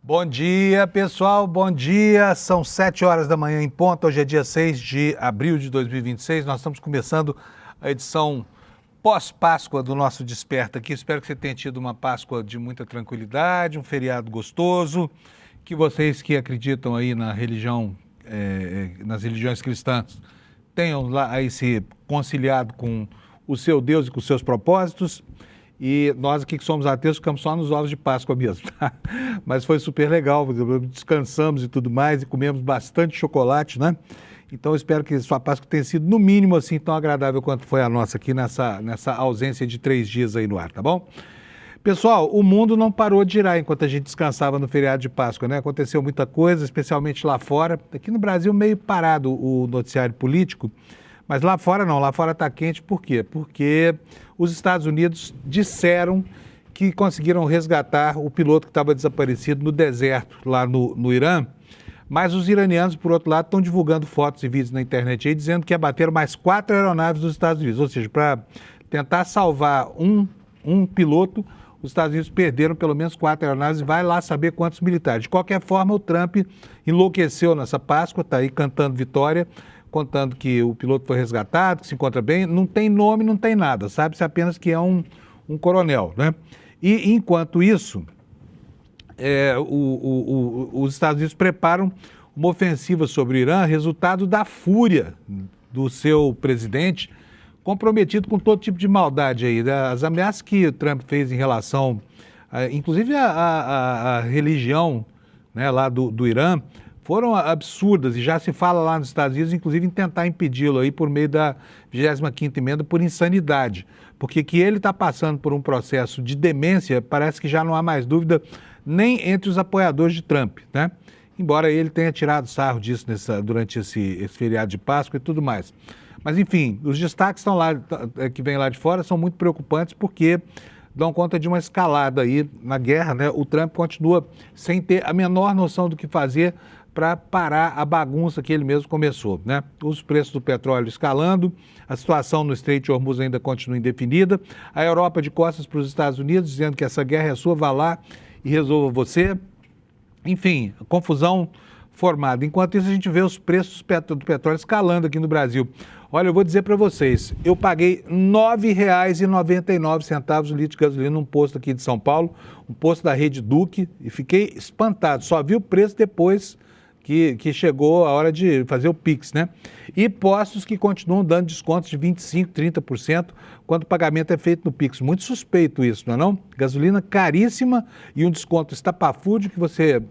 Bom dia, pessoal, bom dia. São 7 horas da manhã em ponto. Hoje é dia 6 de abril de 2026. Nós estamos começando a edição pós-Páscoa do nosso Desperta aqui. Espero que você tenha tido uma Páscoa de muita tranquilidade, um feriado gostoso, que vocês que acreditam aí na religião, nas religiões cristãs, tenham lá aí se conciliado com o seu Deus e com os seus propósitos. E nós aqui que somos ateus ficamos só nos ovos de Páscoa mesmo, tá? Mas foi super legal, descansamos e tudo mais e comemos bastante chocolate, né? Então eu espero que sua Páscoa tenha sido no mínimo assim tão agradável quanto foi a nossa aqui nessa ausência de 3 dias aí no ar, tá bom? Pessoal, o mundo não parou de girar enquanto a gente descansava no feriado de Páscoa, né? Aconteceu muita coisa, especialmente lá fora. Aqui no Brasil meio parado o noticiário político, mas lá fora não, lá fora está quente, por quê? Porque os Estados Unidos disseram que conseguiram resgatar o piloto que estava desaparecido no deserto, lá no Irã, mas os iranianos, por outro lado, estão divulgando fotos e vídeos na internet aí, dizendo que abateram mais 4 aeronaves dos Estados Unidos, ou seja, para tentar salvar um piloto, os Estados Unidos perderam pelo menos 4 aeronaves e vai lá saber quantos militares. De qualquer forma, o Trump enlouqueceu nessa Páscoa, está aí cantando vitória, contando que o piloto foi resgatado, que se encontra bem, não tem nome, não tem nada, sabe-se apenas que é um coronel, né? E enquanto isso, os Estados Unidos preparam uma ofensiva sobre o Irã, resultado da fúria do seu presidente, comprometido com todo tipo de maldade aí, as ameaças que o Trump fez em relação, inclusive a religião, né, lá do Irã, foram absurdas e já se fala lá nos Estados Unidos, inclusive em tentar impedi-lo aí por meio da 25ª emenda por insanidade, porque que ele está passando por um processo de demência, parece que já não há mais dúvida nem entre os apoiadores de Trump, né? Embora ele tenha tirado sarro disso durante esse feriado de Páscoa e tudo mais. Mas enfim, os destaques estão lá, que vêm lá de fora são muito preocupantes porque dão conta de uma escalada aí na guerra, né? O Trump continua sem ter a menor noção do que fazer para parar a bagunça que ele mesmo começou, né? Os preços do petróleo escalando, a situação no Estreito de Hormuz ainda continua indefinida, a Europa de costas para os Estados Unidos, dizendo que essa guerra é sua, vá lá e resolva você. Enfim, confusão formada. Enquanto isso, a gente vê os preços do petróleo escalando aqui no Brasil. Olha, eu vou dizer para vocês, eu paguei R$ 9,99 o litro de gasolina num posto aqui de São Paulo, um posto da Rede Duque, e fiquei espantado. Só vi o preço depois que chegou a hora de fazer o Pix, né? E postos que continuam dando descontos de 25%, 30% quando o pagamento é feito no Pix. Muito suspeito isso, não é não? Gasolina caríssima e um desconto estapafúrdio que você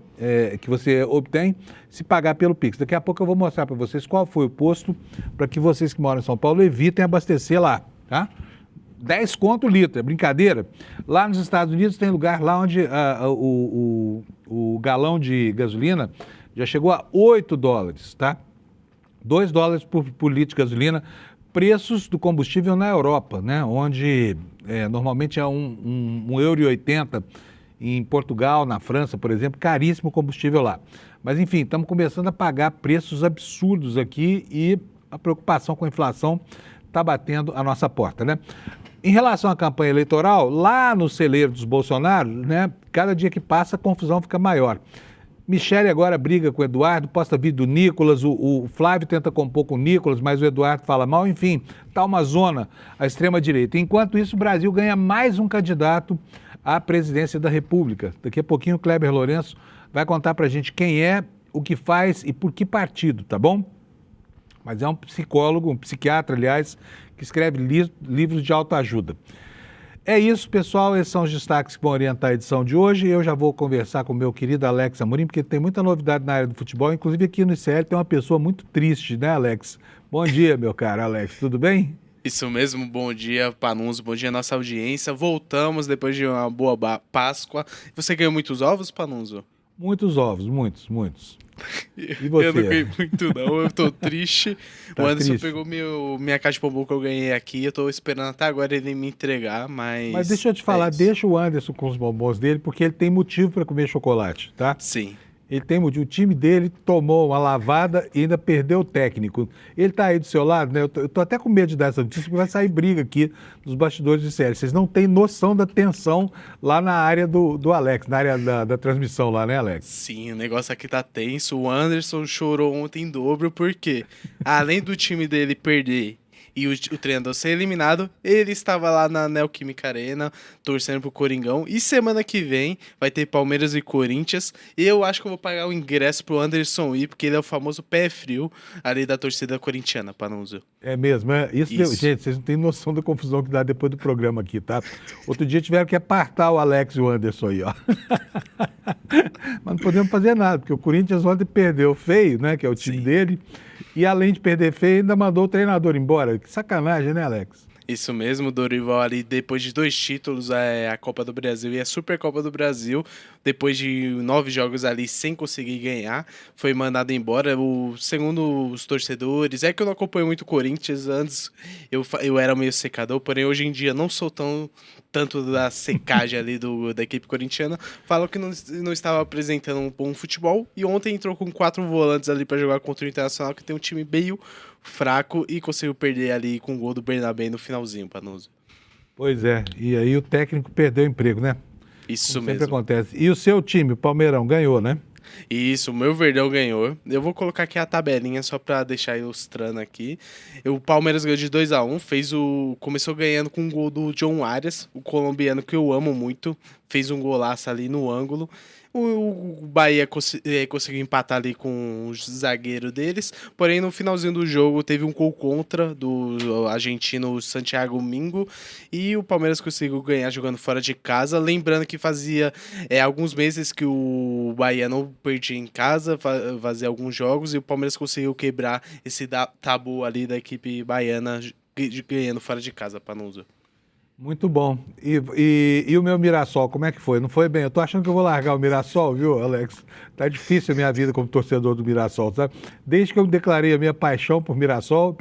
obtém se pagar pelo Pix. Daqui a pouco eu vou mostrar para vocês qual foi o posto para que vocês que moram em São Paulo evitem abastecer lá, tá? 10 conto o litro, é brincadeira? Lá nos Estados Unidos tem lugar lá onde o galão de gasolina já chegou a $8, tá? $2 por litro de gasolina. Preços do combustível na Europa, né? Onde normalmente é €1,80 em Portugal, na França, por exemplo, caríssimo o combustível lá. Mas enfim, estamos começando a pagar preços absurdos aqui e a preocupação com a inflação está batendo a nossa porta, né? Em relação à campanha eleitoral, lá no celeiro dos Bolsonaro, né? Cada dia que passa a confusão fica maior. Michele agora briga com o Eduardo, posta vídeo do Nicolas, o Flávio tenta compor com o Nicolas, mas o Eduardo fala mal, enfim, está uma zona à extrema-direita. Enquanto isso, o Brasil ganha mais um candidato à presidência da República. Daqui a pouquinho o Kleber Lourenço vai contar para a gente quem é, o que faz e por que partido, tá bom? Mas é um psicólogo, um psiquiatra, aliás, que escreve livros de autoajuda. É isso, pessoal, esses são os destaques que vão orientar a edição de hoje. Eu já vou conversar com o meu querido Alex Amorim, porque tem muita novidade na área do futebol, inclusive aqui no ICL tem uma pessoa muito triste, né, Alex? Bom dia, meu caro Alex, tudo bem? Isso mesmo, bom dia, Panunzio, bom dia, nossa audiência. Voltamos depois de uma boa Páscoa. Você ganhou muitos ovos, Panunzio? Muitos ovos, muitos. E Eu não você? ganhei muito, não. Eu tô triste. Tá O Anderson triste? pegou minha caixa de bombom que eu ganhei aqui. Eu tô esperando até agora ele me entregar, mas... Mas deixa eu te falar, isso. deixa o Anderson com os bombons dele, porque ele tem motivo para comer chocolate, tá? Sim. Ele tem motivo. O time dele tomou uma lavada e ainda perdeu o técnico. Ele está aí do seu lado, né? Eu tô até com medo de dar essa notícia, porque vai sair briga aqui nos bastidores de série. Vocês não têm noção da tensão lá na área do Alex, na área da transmissão lá, né, Alex? Sim, o negócio aqui tá tenso. O Anderson chorou ontem em dobro, porque além do time dele perder e o treinador ser eliminado, ele estava lá na Neoquímica Arena, torcendo pro Coringão. E semana que vem vai ter Palmeiras e Corinthians. E eu acho que eu vou pagar o ingresso pro Anderson ir, porque ele é o famoso pé frio ali da torcida corintiana, Panunzio. É mesmo, é? Isso. Gente, vocês não têm noção da confusão que dá depois do programa aqui, tá? Outro dia tiveram que apartar o Alex e o Anderson aí, ó. Mas não podemos fazer nada, porque o Corinthians ontem perdeu feio, né? Que é o time dele. E além de perder feio, ainda mandou o treinador embora. Que sacanagem, né, Alex? Isso mesmo, Dorival ali, depois de 2 títulos, a Copa do Brasil e a Supercopa do Brasil, depois de 9 jogos ali sem conseguir ganhar, foi mandado embora. Segundo os torcedores, é que eu não acompanho muito o Corinthians, antes eu era meio secador, porém hoje em dia não sou tanto da secagem ali da equipe corintiana. Falam que não estava apresentando um bom futebol, e ontem entrou com 4 volantes ali para jogar contra o Internacional, que tem um time meio fraco, e conseguiu perder ali com o gol do Bernabé no finalzinho, Panuso. Pois é, e aí o técnico perdeu o emprego, né? Isso Como mesmo. sempre acontece. E o seu time, o Palmeirão, ganhou, né? Isso, o meu Verdão ganhou. Eu vou colocar aqui a tabelinha só pra deixar ilustrando aqui. O Palmeiras ganhou de 2-1, começou ganhando com um gol do John Arias, o colombiano que eu amo muito, fez um golaço ali no ângulo. O Bahia conseguiu empatar ali com o zagueiro deles, porém no finalzinho do jogo teve um gol contra do argentino Santiago Mingo, e o Palmeiras conseguiu ganhar jogando fora de casa. Lembrando que fazia alguns meses que o Bahia não perdia em casa, fazia alguns jogos, e o Palmeiras conseguiu quebrar esse tabu ali da equipe baiana ganhando fora de casa, Panuso. Muito bom. E o meu Mirassol, como é que foi? Não foi bem? Eu tô achando que eu vou largar o Mirassol, viu, Alex? Tá difícil a minha vida como torcedor do Mirassol, sabe? Desde que eu declarei a minha paixão pelo Mirassol,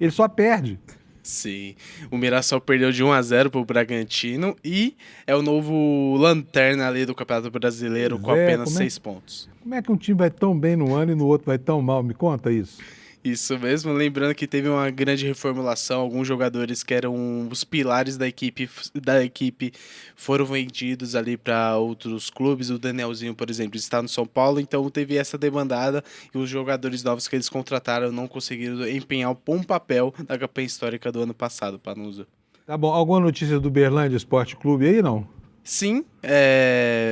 ele só perde. Sim, o Mirassol perdeu de 1-0 pro Bragantino e é o novo lanterna ali do Campeonato Brasileiro, com apenas 6 pontos. Como é que um time vai tão bem no ano e no outro vai tão mal? Me conta isso. Isso mesmo, lembrando que teve uma grande reformulação, alguns jogadores que eram os pilares da equipe foram vendidos ali para outros clubes. O Danielzinho, por exemplo, está no São Paulo, então teve essa demandada, e os jogadores novos que eles contrataram não conseguiram empenhar um bom papel na campanha histórica do ano passado, Panuso. Tá bom, alguma notícia do Berlândia Esporte Clube aí, não? Sim,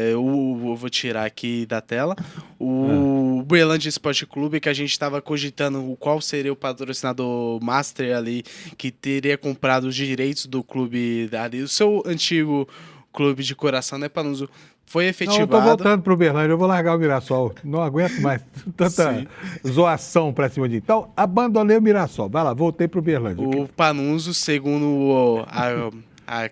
eu vou tirar aqui da tela o Uberlândia Esporte Clube, que a gente estava cogitando qual seria o patrocinador master ali, que teria comprado os direitos do clube ali, o seu antigo clube de coração, né, Panuso? Foi efetivado. Não, eu tô voltando pro Uberlândia, eu vou largar o Mirassol. Não aguento mais tanta zoação pra cima de mim. Então, abandonei o Mirassol. Vai lá, voltei pro Uberlândia. O Panuso, segundo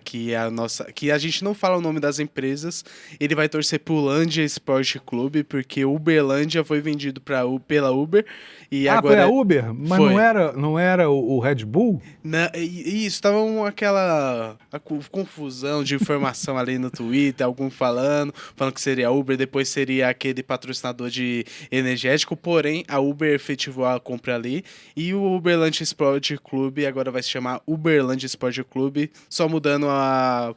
que a gente não fala o nome das empresas, ele vai torcer pro Lândia Esporte Clube, porque o Uberlândia foi vendido pela Uber, e agora... foi a Uber? Mas foi. não era o Red Bull? Isso, tava aquela confusão de informação ali no Twitter, algum falando que seria a Uber, depois seria aquele patrocinador de energético, porém a Uber efetivou a compra ali, e o Uberlândia Esporte Clube agora vai se chamar Uberlândia Esporte Clube, só mudando a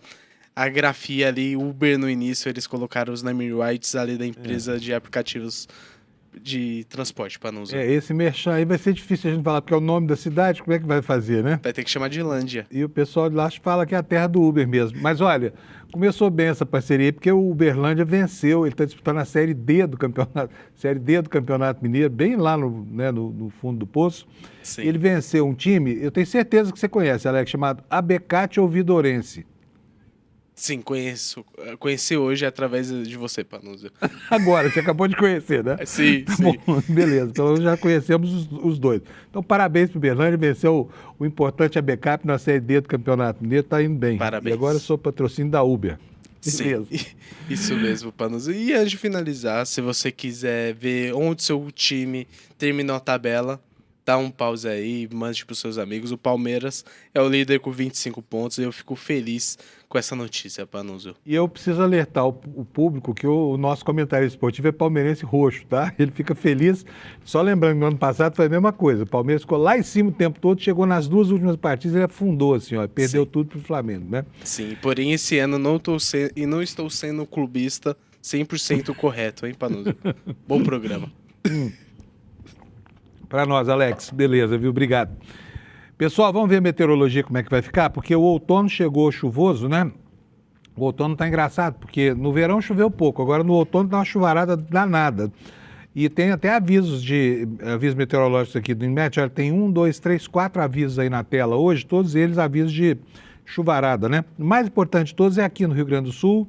grafia ali, Uber no início, eles colocaram os name rights ali da empresa de aplicativos de transporte para não usar. Esse merchan aí vai ser difícil a gente falar, porque é o nome da cidade, como é que vai fazer, né? Vai ter que chamar de Lândia. E o pessoal de lá fala que é a terra do Uber mesmo. Mas olha, começou bem essa parceria, porque o Uberlândia venceu, ele está disputando a Série D do Campeonato Mineiro, bem lá no fundo do poço. Sim. Ele venceu um time, eu tenho certeza que você conhece, Alex, chamado Abecate Ouvidorense. Sim, conheço. Conheci hoje através de você, Panuzio. Agora, você acabou de conhecer, né? Sim, tá sim. Bom, beleza, pelo menos já conhecemos os dois. Então, parabéns pro Uberlândia, venceu o importante ABCAP na Série D do Campeonato Mineiro, tá indo bem. Parabéns. E agora eu sou patrocínio da Uber. Beleza. Sim, isso mesmo, Panuzio. E antes de finalizar, se você quiser ver onde seu time terminou a tabela, dá um pause aí, mande pros seus amigos. O Palmeiras é o líder com 25 pontos e eu fico feliz com essa notícia, Panunzio. E eu preciso alertar o público que o nosso comentário esportivo é palmeirense roxo, tá? Ele fica feliz. Só lembrando que no ano passado foi a mesma coisa. O Palmeiras ficou lá em cima o tempo todo, chegou nas 2 últimas partidas e ele afundou, assim, ó. Perdeu tudo pro Flamengo, né? Sim, porém esse ano não estou sendo clubista 100% correto, hein, Panunzio? Bom programa. Para nós, Alex. Beleza, viu? Obrigado. Pessoal, vamos ver a meteorologia como é que vai ficar, porque o outono chegou chuvoso, né? O outono tá engraçado, porque no verão choveu pouco, agora no outono tá uma chuvarada danada. E tem até avisos meteorológicos aqui do INMET. Olha, tem 1, 2, 3, 4 avisos aí na tela hoje, todos eles avisos de chuvarada, né? O mais importante de todos é aqui no Rio Grande do Sul,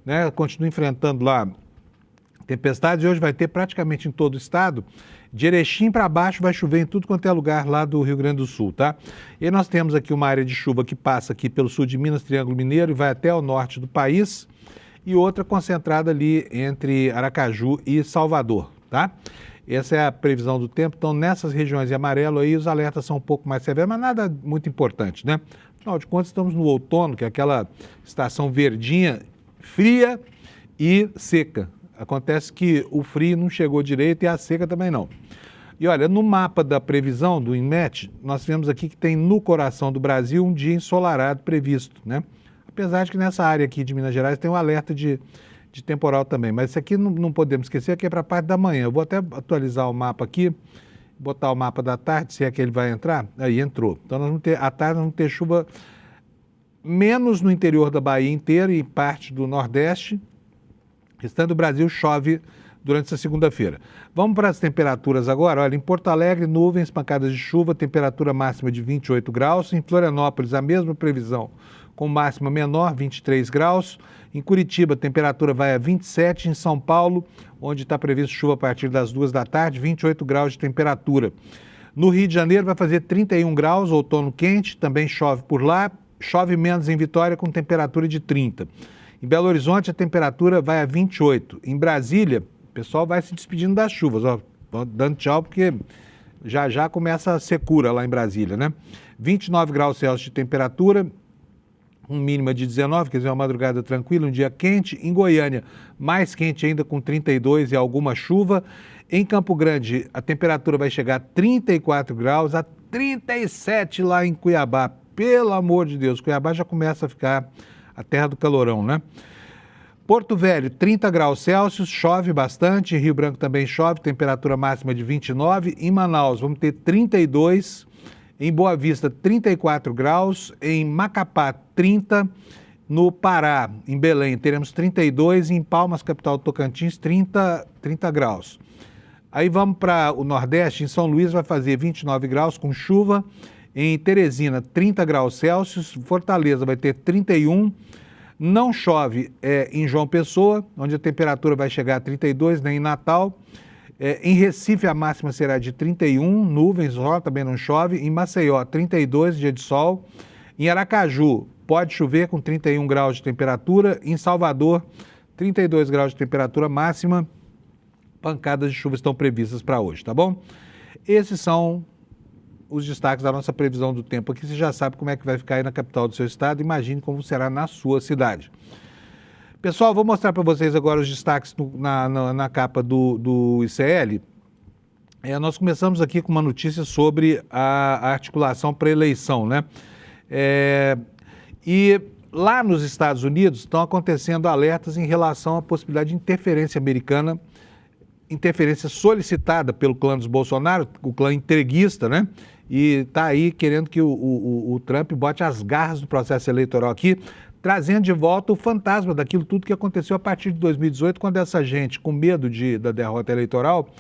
né? Continua enfrentando lá tempestades e hoje vai ter praticamente em todo o estado. De Erechim para baixo vai chover em tudo quanto é lugar lá do Rio Grande do Sul, tá? E nós temos aqui uma área de chuva que passa aqui pelo sul de Minas, Triângulo Mineiro e vai até o norte do país e outra concentrada ali entre Aracaju e Salvador, tá? Essa é a previsão do tempo. Então, nessas regiões em amarelo aí, os alertas são um pouco mais severos, mas nada muito importante, né? Afinal de contas, estamos no outono, que é aquela estação verdinha, fria e seca. Acontece que o frio não chegou direito e a seca também não. E olha, no mapa da previsão do INMET, nós vemos aqui que tem no coração do Brasil um dia ensolarado previsto, né? Apesar de que nessa área aqui de Minas Gerais tem um alerta de temporal também. Mas isso aqui não podemos esquecer que é para a parte da manhã. Eu vou até atualizar o mapa aqui, botar o mapa da tarde, se é que ele vai entrar. Aí entrou. Então nós vamos ter, à tarde nós vamos ter chuva menos no interior da Bahia inteira e parte do Nordeste. O restante do Brasil chove durante essa segunda-feira. Vamos para as temperaturas agora. Olha, em Porto Alegre, nuvens, pancadas de chuva, temperatura máxima de 28 graus. Em Florianópolis, a mesma previsão, com máxima menor, 23 graus. Em Curitiba, a temperatura vai a 27. Em São Paulo, onde está previsto chuva a partir das 2 da tarde, 28 graus de temperatura. No Rio de Janeiro, vai fazer 31 graus, outono quente, também chove por lá. Chove menos em Vitória, com temperatura de 30. Em Belo Horizonte, a temperatura vai a 28. Em Brasília, o pessoal vai se despedindo das chuvas, ó, dando tchau, porque já começa a secura lá em Brasília, né? 29 graus Celsius de temperatura, um mínima de 19, quer dizer, uma madrugada tranquila, um dia quente. Em Goiânia, mais quente ainda, com 32 e alguma chuva. Em Campo Grande, a temperatura vai chegar a 34 graus, a 37 lá em Cuiabá. Pelo amor de Deus, Cuiabá já começa a ficar a terra do calorão, né? Porto Velho, 30 graus Celsius, chove bastante. Rio Branco também chove, temperatura máxima de 29. Em Manaus, vamos ter 32. Em Boa Vista, 34 graus. Em Macapá, 30. No Pará, em Belém, teremos 32. Em Palmas, capital do Tocantins, 30 graus. Aí vamos para o Nordeste. Em São Luís vai fazer 29 graus com chuva. Em Teresina, 30 graus Celsius. Fortaleza vai ter 31. Não chove em João Pessoa, onde a temperatura vai chegar a 32, nem em Natal. Em Recife, a máxima será de 31, nuvens, também não chove. Em Maceió, 32, dia de sol. Em Aracaju, pode chover com 31 graus de temperatura. Em Salvador, 32 graus de temperatura máxima. Pancadas de chuva estão previstas para hoje, tá bom? Esses são os destaques da nossa previsão do tempo aqui. Você já sabe como é que vai ficar aí na capital do seu estado. Imagine como será na sua cidade. Pessoal, vou mostrar para vocês agora os destaques na capa do ICL. Nós começamos aqui com uma notícia sobre a articulação para eleição, né? E lá nos Estados Unidos estão acontecendo alertas em relação à possibilidade de interferência americana, interferência solicitada pelo clã dos Bolsonaro, o clã entreguista, né? E está aí querendo que o Trump bote as garras no processo eleitoral aqui, trazendo de volta o fantasma daquilo tudo que aconteceu a partir de 2018, quando essa gente, com medo da derrota eleitoral,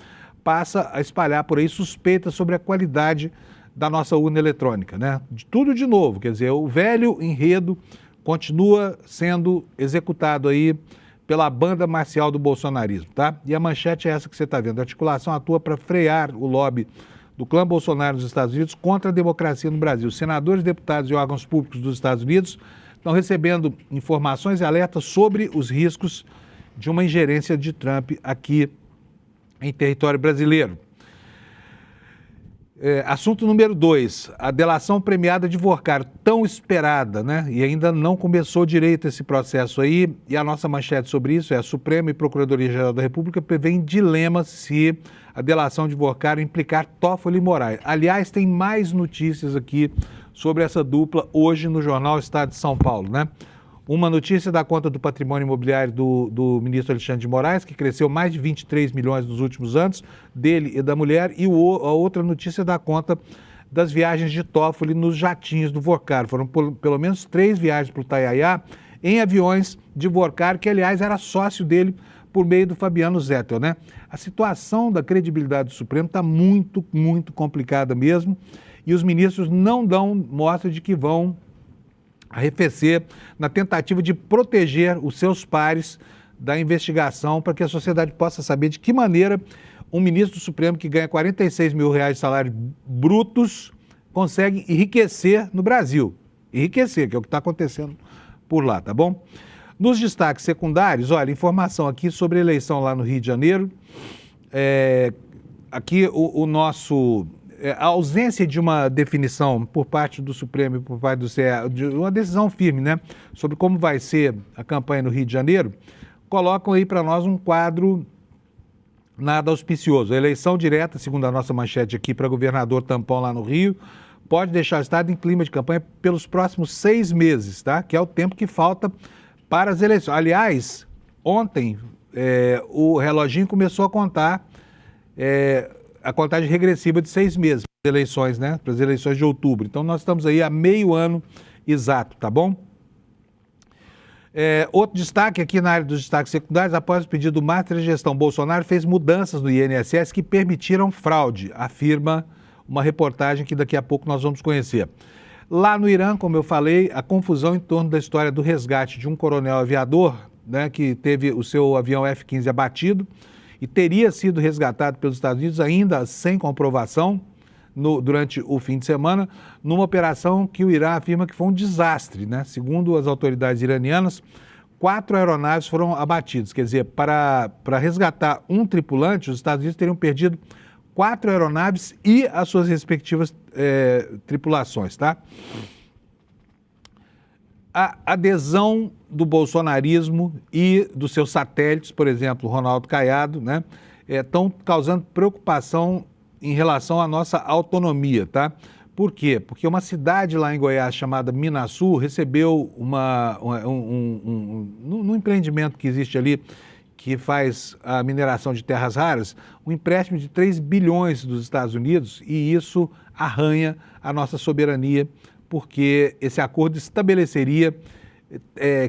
passa a espalhar por aí suspeitas sobre a qualidade da nossa urna eletrônica, né? De tudo de novo, quer dizer, o velho enredo continua sendo executado aí pela banda marcial do bolsonarismo, tá? E a manchete é essa que você está vendo. A articulação atua para frear o lobby do clã Bolsonaro nos Estados Unidos contra a democracia no Brasil. Senadores, deputados e órgãos públicos dos Estados Unidos estão recebendo informações e alertas sobre os riscos de uma ingerência de Trump aqui em território brasileiro. Assunto número 2, a delação premiada de Vorcaro, tão esperada, né? E ainda não começou direito esse processo aí. E a nossa manchete sobre isso é: a Suprema e Procuradoria-Geral da República prevêem dilemas se a delação de Vorcaro implicar Toffoli e Moraes. Aliás, tem mais notícias aqui sobre essa dupla hoje no jornal Estado de São Paulo, né? Uma notícia da conta do patrimônio imobiliário do ministro Alexandre de Moraes, que cresceu mais de 23 milhões nos últimos anos, dele e da mulher, e a outra notícia da conta das viagens de Toffoli nos jatinhos do Vorcaro. Foram pelo menos 3 viagens para o Itaiaia em aviões de Vorcaro, que aliás era sócio dele por meio do Fabiano Zettel, né? A situação da credibilidade do Supremo está muito, muito complicada mesmo, e os ministros não dão mostra de que vão arrefecer na tentativa de proteger os seus pares da investigação, para que a sociedade possa saber de que maneira um ministro do Supremo que ganha 46 mil reais de salários brutos consegue enriquecer no Brasil. Enriquecer, que é o que está acontecendo por lá, tá bom? Nos destaques secundários, olha, informação aqui sobre a eleição lá no Rio de Janeiro. Aqui a ausência de uma definição por parte do Supremo e por parte do CE, de uma decisão firme, né, sobre como vai ser a campanha no Rio de Janeiro, colocam aí para nós um quadro nada auspicioso. A eleição direta, segundo a nossa manchete aqui, para governador tampão lá no Rio, pode deixar o Estado em clima de campanha pelos próximos 6 meses, tá? Que é o tempo que falta para as eleições. Aliás, ontem o reloginho começou a contar a contagem regressiva de 6 meses para as eleições, né? Para as eleições de outubro. Então, nós estamos aí há meio ano exato, tá bom? Outro destaque aqui na área dos destaques secundários: após o pedido do Master de Gestão, Bolsonaro fez mudanças no INSS que permitiram fraude, afirma uma reportagem que daqui a pouco nós vamos conhecer. Lá no Irã, como eu falei, a confusão em torno da história do resgate de um coronel aviador, né, que teve o seu avião F-15 abatido e teria sido resgatado pelos Estados Unidos ainda sem comprovação durante o fim de semana, numa operação que o Irã afirma que foi um desastre, né? Segundo as autoridades iranianas, 4 aeronaves foram abatidas. Quer dizer, para resgatar um tripulante, os Estados Unidos teriam perdido 4 aeronaves e as suas respectivas tripulações, tá? A adesão do bolsonarismo e dos seus satélites, por exemplo, Ronaldo Caiado, né, estão causando preocupação em relação à nossa autonomia, tá? Por quê? Porque uma cidade lá em Goiás chamada Minasul recebeu num empreendimento que existe ali, que faz a mineração de terras raras, um empréstimo de 3 bilhões dos Estados Unidos, e isso arranha a nossa soberania, porque esse acordo estabeleceria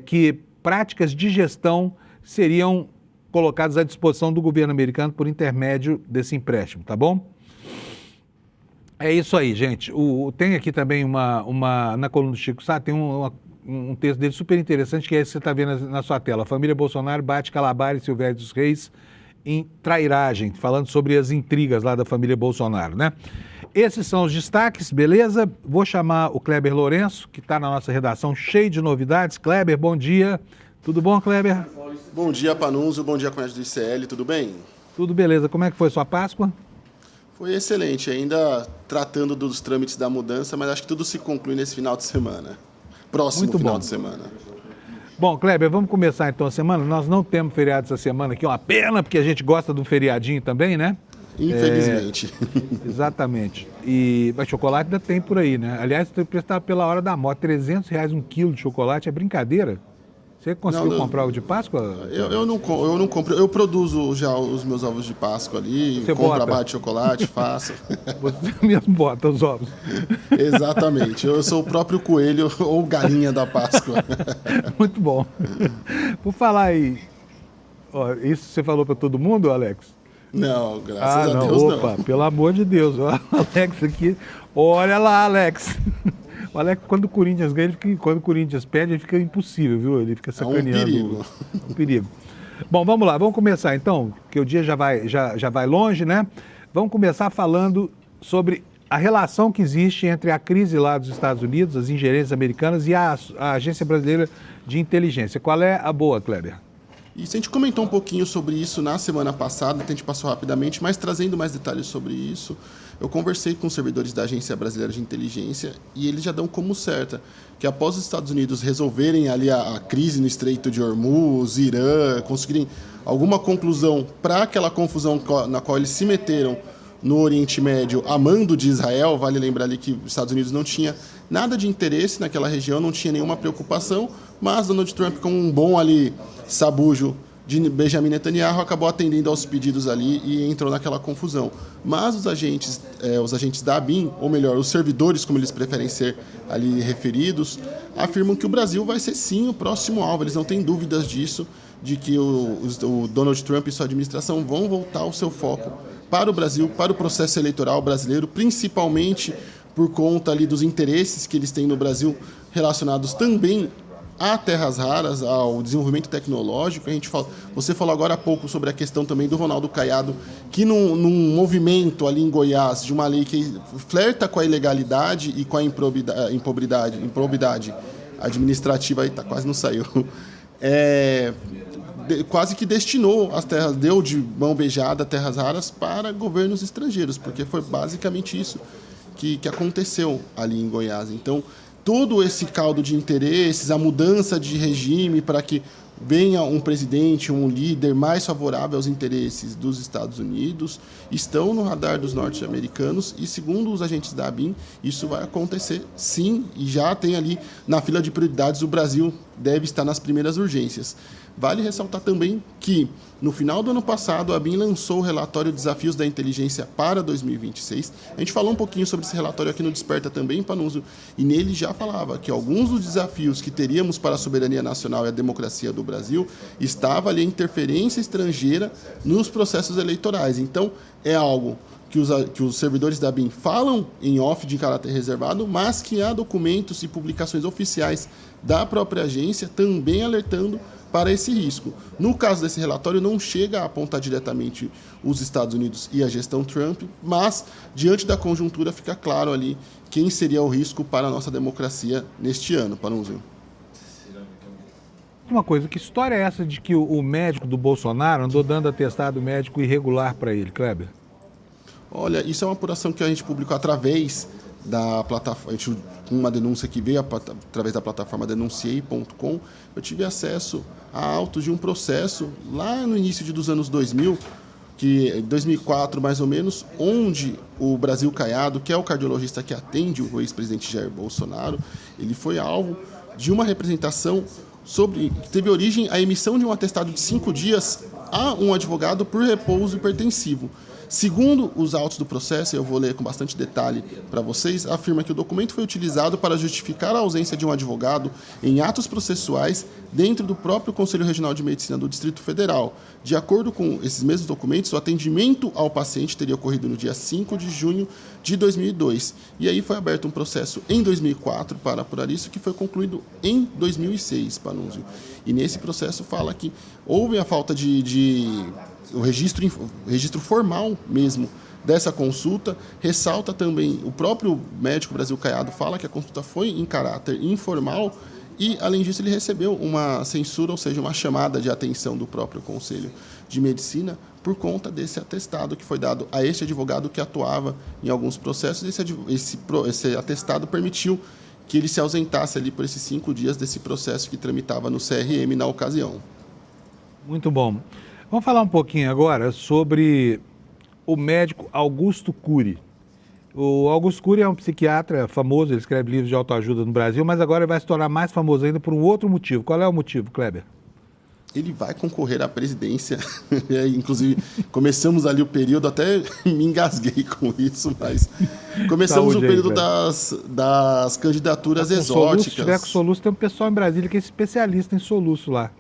que práticas de gestão seriam colocadas à disposição do governo americano por intermédio desse empréstimo, tá bom? É isso aí, gente. Tem aqui também na coluna do Chico Sá, tem um texto dele super interessante, que é esse que você está vendo na sua tela. A família Bolsonaro bate Calabar e Silvério dos Reis em trairagem, falando sobre as intrigas lá da família Bolsonaro, né? Esses são os destaques, beleza? Vou chamar o Kleber Lourenço, que está na nossa redação, cheio de novidades. Kleber, bom dia. Tudo bom, Kleber? Bom dia, Panunzio. Bom dia, comércio do ICL. Tudo bem? Tudo beleza. Como é que foi sua Páscoa? Foi excelente. Ainda tratando dos trâmites da mudança, mas acho que tudo se conclui nesse final de semana. Próximo Muito final bom. de semana. Bom, Kleber, vamos começar então a semana. Nós não temos feriado essa semana aqui, é uma pena, porque a gente gosta de um feriadinho também, né? Infelizmente. Exatamente. Mas chocolate ainda tem por aí, né? Aliás, o preço estava pela hora da moto, R$300 um quilo de chocolate, é brincadeira? Você conseguiu comprar o de Páscoa? Eu não compro. Eu produzo já os meus ovos de Páscoa ali, compro a barra de chocolate, faço. Você mesmo bota os ovos. Exatamente. Eu sou o próprio coelho ou galinha da Páscoa. Muito bom. Por falar aí, isso você falou para todo mundo, Alex? Não, graças a Deus não. Opa, pelo amor de Deus. O Alex aqui. Olha lá, Alex. O Alex, quando o Corinthians ganha, quando o Corinthians perde, ele fica impossível, viu? Ele fica sacaneando. É um perigo. Um perigo. Bom, vamos lá, vamos começar então, que o dia já vai longe, né? Vamos começar falando sobre a relação que existe entre a crise lá dos Estados Unidos, as ingerências americanas e a Agência Brasileira de Inteligência. Qual é a boa, Kleber? E se a gente comentou um pouquinho sobre isso na semana passada, a gente passou rapidamente, mas trazendo mais detalhes sobre isso, eu conversei com os servidores da Agência Brasileira de Inteligência e eles já dão como certa que após os Estados Unidos resolverem ali a crise no Estreito de Hormuz, Irã, conseguirem alguma conclusão para aquela confusão na qual eles se meteram no Oriente Médio, a mando de Israel, vale lembrar ali que os Estados Unidos não tinha nada de interesse naquela região, não tinha nenhuma preocupação, mas Donald Trump, como um bom ali sabujo de Benjamin Netanyahu, acabou atendendo aos pedidos ali e entrou naquela confusão. Mas os agentes da ABIN, ou melhor, os servidores, como eles preferem ser ali referidos, afirmam que o Brasil vai ser sim o próximo alvo. Eles não têm dúvidas disso, de que o Donald Trump e sua administração vão voltar o seu foco para o Brasil, para o processo eleitoral brasileiro, principalmente por conta ali dos interesses que eles têm no Brasil relacionados também a terras raras, ao desenvolvimento tecnológico. Você falou agora há pouco sobre a questão também do Ronaldo Caiado, que num movimento ali em Goiás de uma lei que flerta com a ilegalidade e com a improbidade administrativa, aí quase não saiu, quase que destinou as terras, deu de mão beijada terras raras para governos estrangeiros, porque foi basicamente isso que aconteceu ali em Goiás. Então, todo esse caldo de interesses, a mudança de regime para que venha um presidente, um líder mais favorável aos interesses dos Estados Unidos, estão no radar dos norte-americanos e, segundo os agentes da ABIN, isso vai acontecer sim, e já tem ali na fila de prioridades, o Brasil deve estar nas primeiras urgências. Vale ressaltar também que, no final do ano passado, a ABIN lançou o relatório Desafios da Inteligência para 2026. A gente falou um pouquinho sobre esse relatório aqui no Desperta também, Panunzio, e nele já falava que alguns dos desafios que teríamos para a soberania nacional e a democracia do Brasil estava ali a interferência estrangeira nos processos eleitorais. Então, é algo que os servidores da ABIN falam em off de caráter reservado, mas que há documentos e publicações oficiais da própria agência também alertando para esse risco. No caso desse relatório, não chega a apontar diretamente os Estados Unidos e a gestão Trump, mas, diante da conjuntura, fica claro ali quem seria o risco para a nossa democracia neste ano, Panunzio. Uma coisa, que história é essa de que o médico do Bolsonaro andou dando atestado médico irregular para ele, Kleber? Olha, isso é uma apuração que a gente publicou através da plataforma, uma denúncia que veio através da plataforma denunciei.com. Eu tive acesso a autos de um processo lá no início dos anos 2000, que 2004 mais ou menos, onde o Brasil Caiado, que é o cardiologista que atende o ex-presidente Jair Bolsonaro, ele foi alvo de uma representação que teve origem a emissão de um atestado de 5 dias a um advogado por repouso hipertensivo. Segundo os autos do processo, eu vou ler com bastante detalhe para vocês, afirma que o documento foi utilizado para justificar a ausência de um advogado em atos processuais dentro do próprio Conselho Regional de Medicina do Distrito Federal. De acordo com esses mesmos documentos, o atendimento ao paciente teria ocorrido no dia 5 de junho de 2002. E aí foi aberto um processo em 2004 para apurar isso, que foi concluído em 2006, Panunzio. E nesse processo fala que houve a falta o registro formal mesmo dessa consulta. Ressalta também, o próprio médico Brasil Caiado fala que a consulta foi em caráter informal e, além disso, ele recebeu uma censura, ou seja, uma chamada de atenção do próprio Conselho de Medicina por conta desse atestado que foi dado a este advogado que atuava em alguns processos. Esse atestado permitiu que ele se ausentasse ali por esses 5 dias desse processo que tramitava no CRM na ocasião. Muito bom. Vamos falar um pouquinho agora sobre o médico Augusto Cury. O Augusto Cury é um psiquiatra famoso, ele escreve livros de autoajuda no Brasil, mas agora ele vai se tornar mais famoso ainda por um outro motivo. Qual é o motivo, Kleber? Ele vai concorrer à presidência. Inclusive, começamos ali o período, até me engasguei com isso, mas começamos o período das candidaturas exóticas. Se tiver com soluço, tem um pessoal em Brasília que é especialista em soluço lá.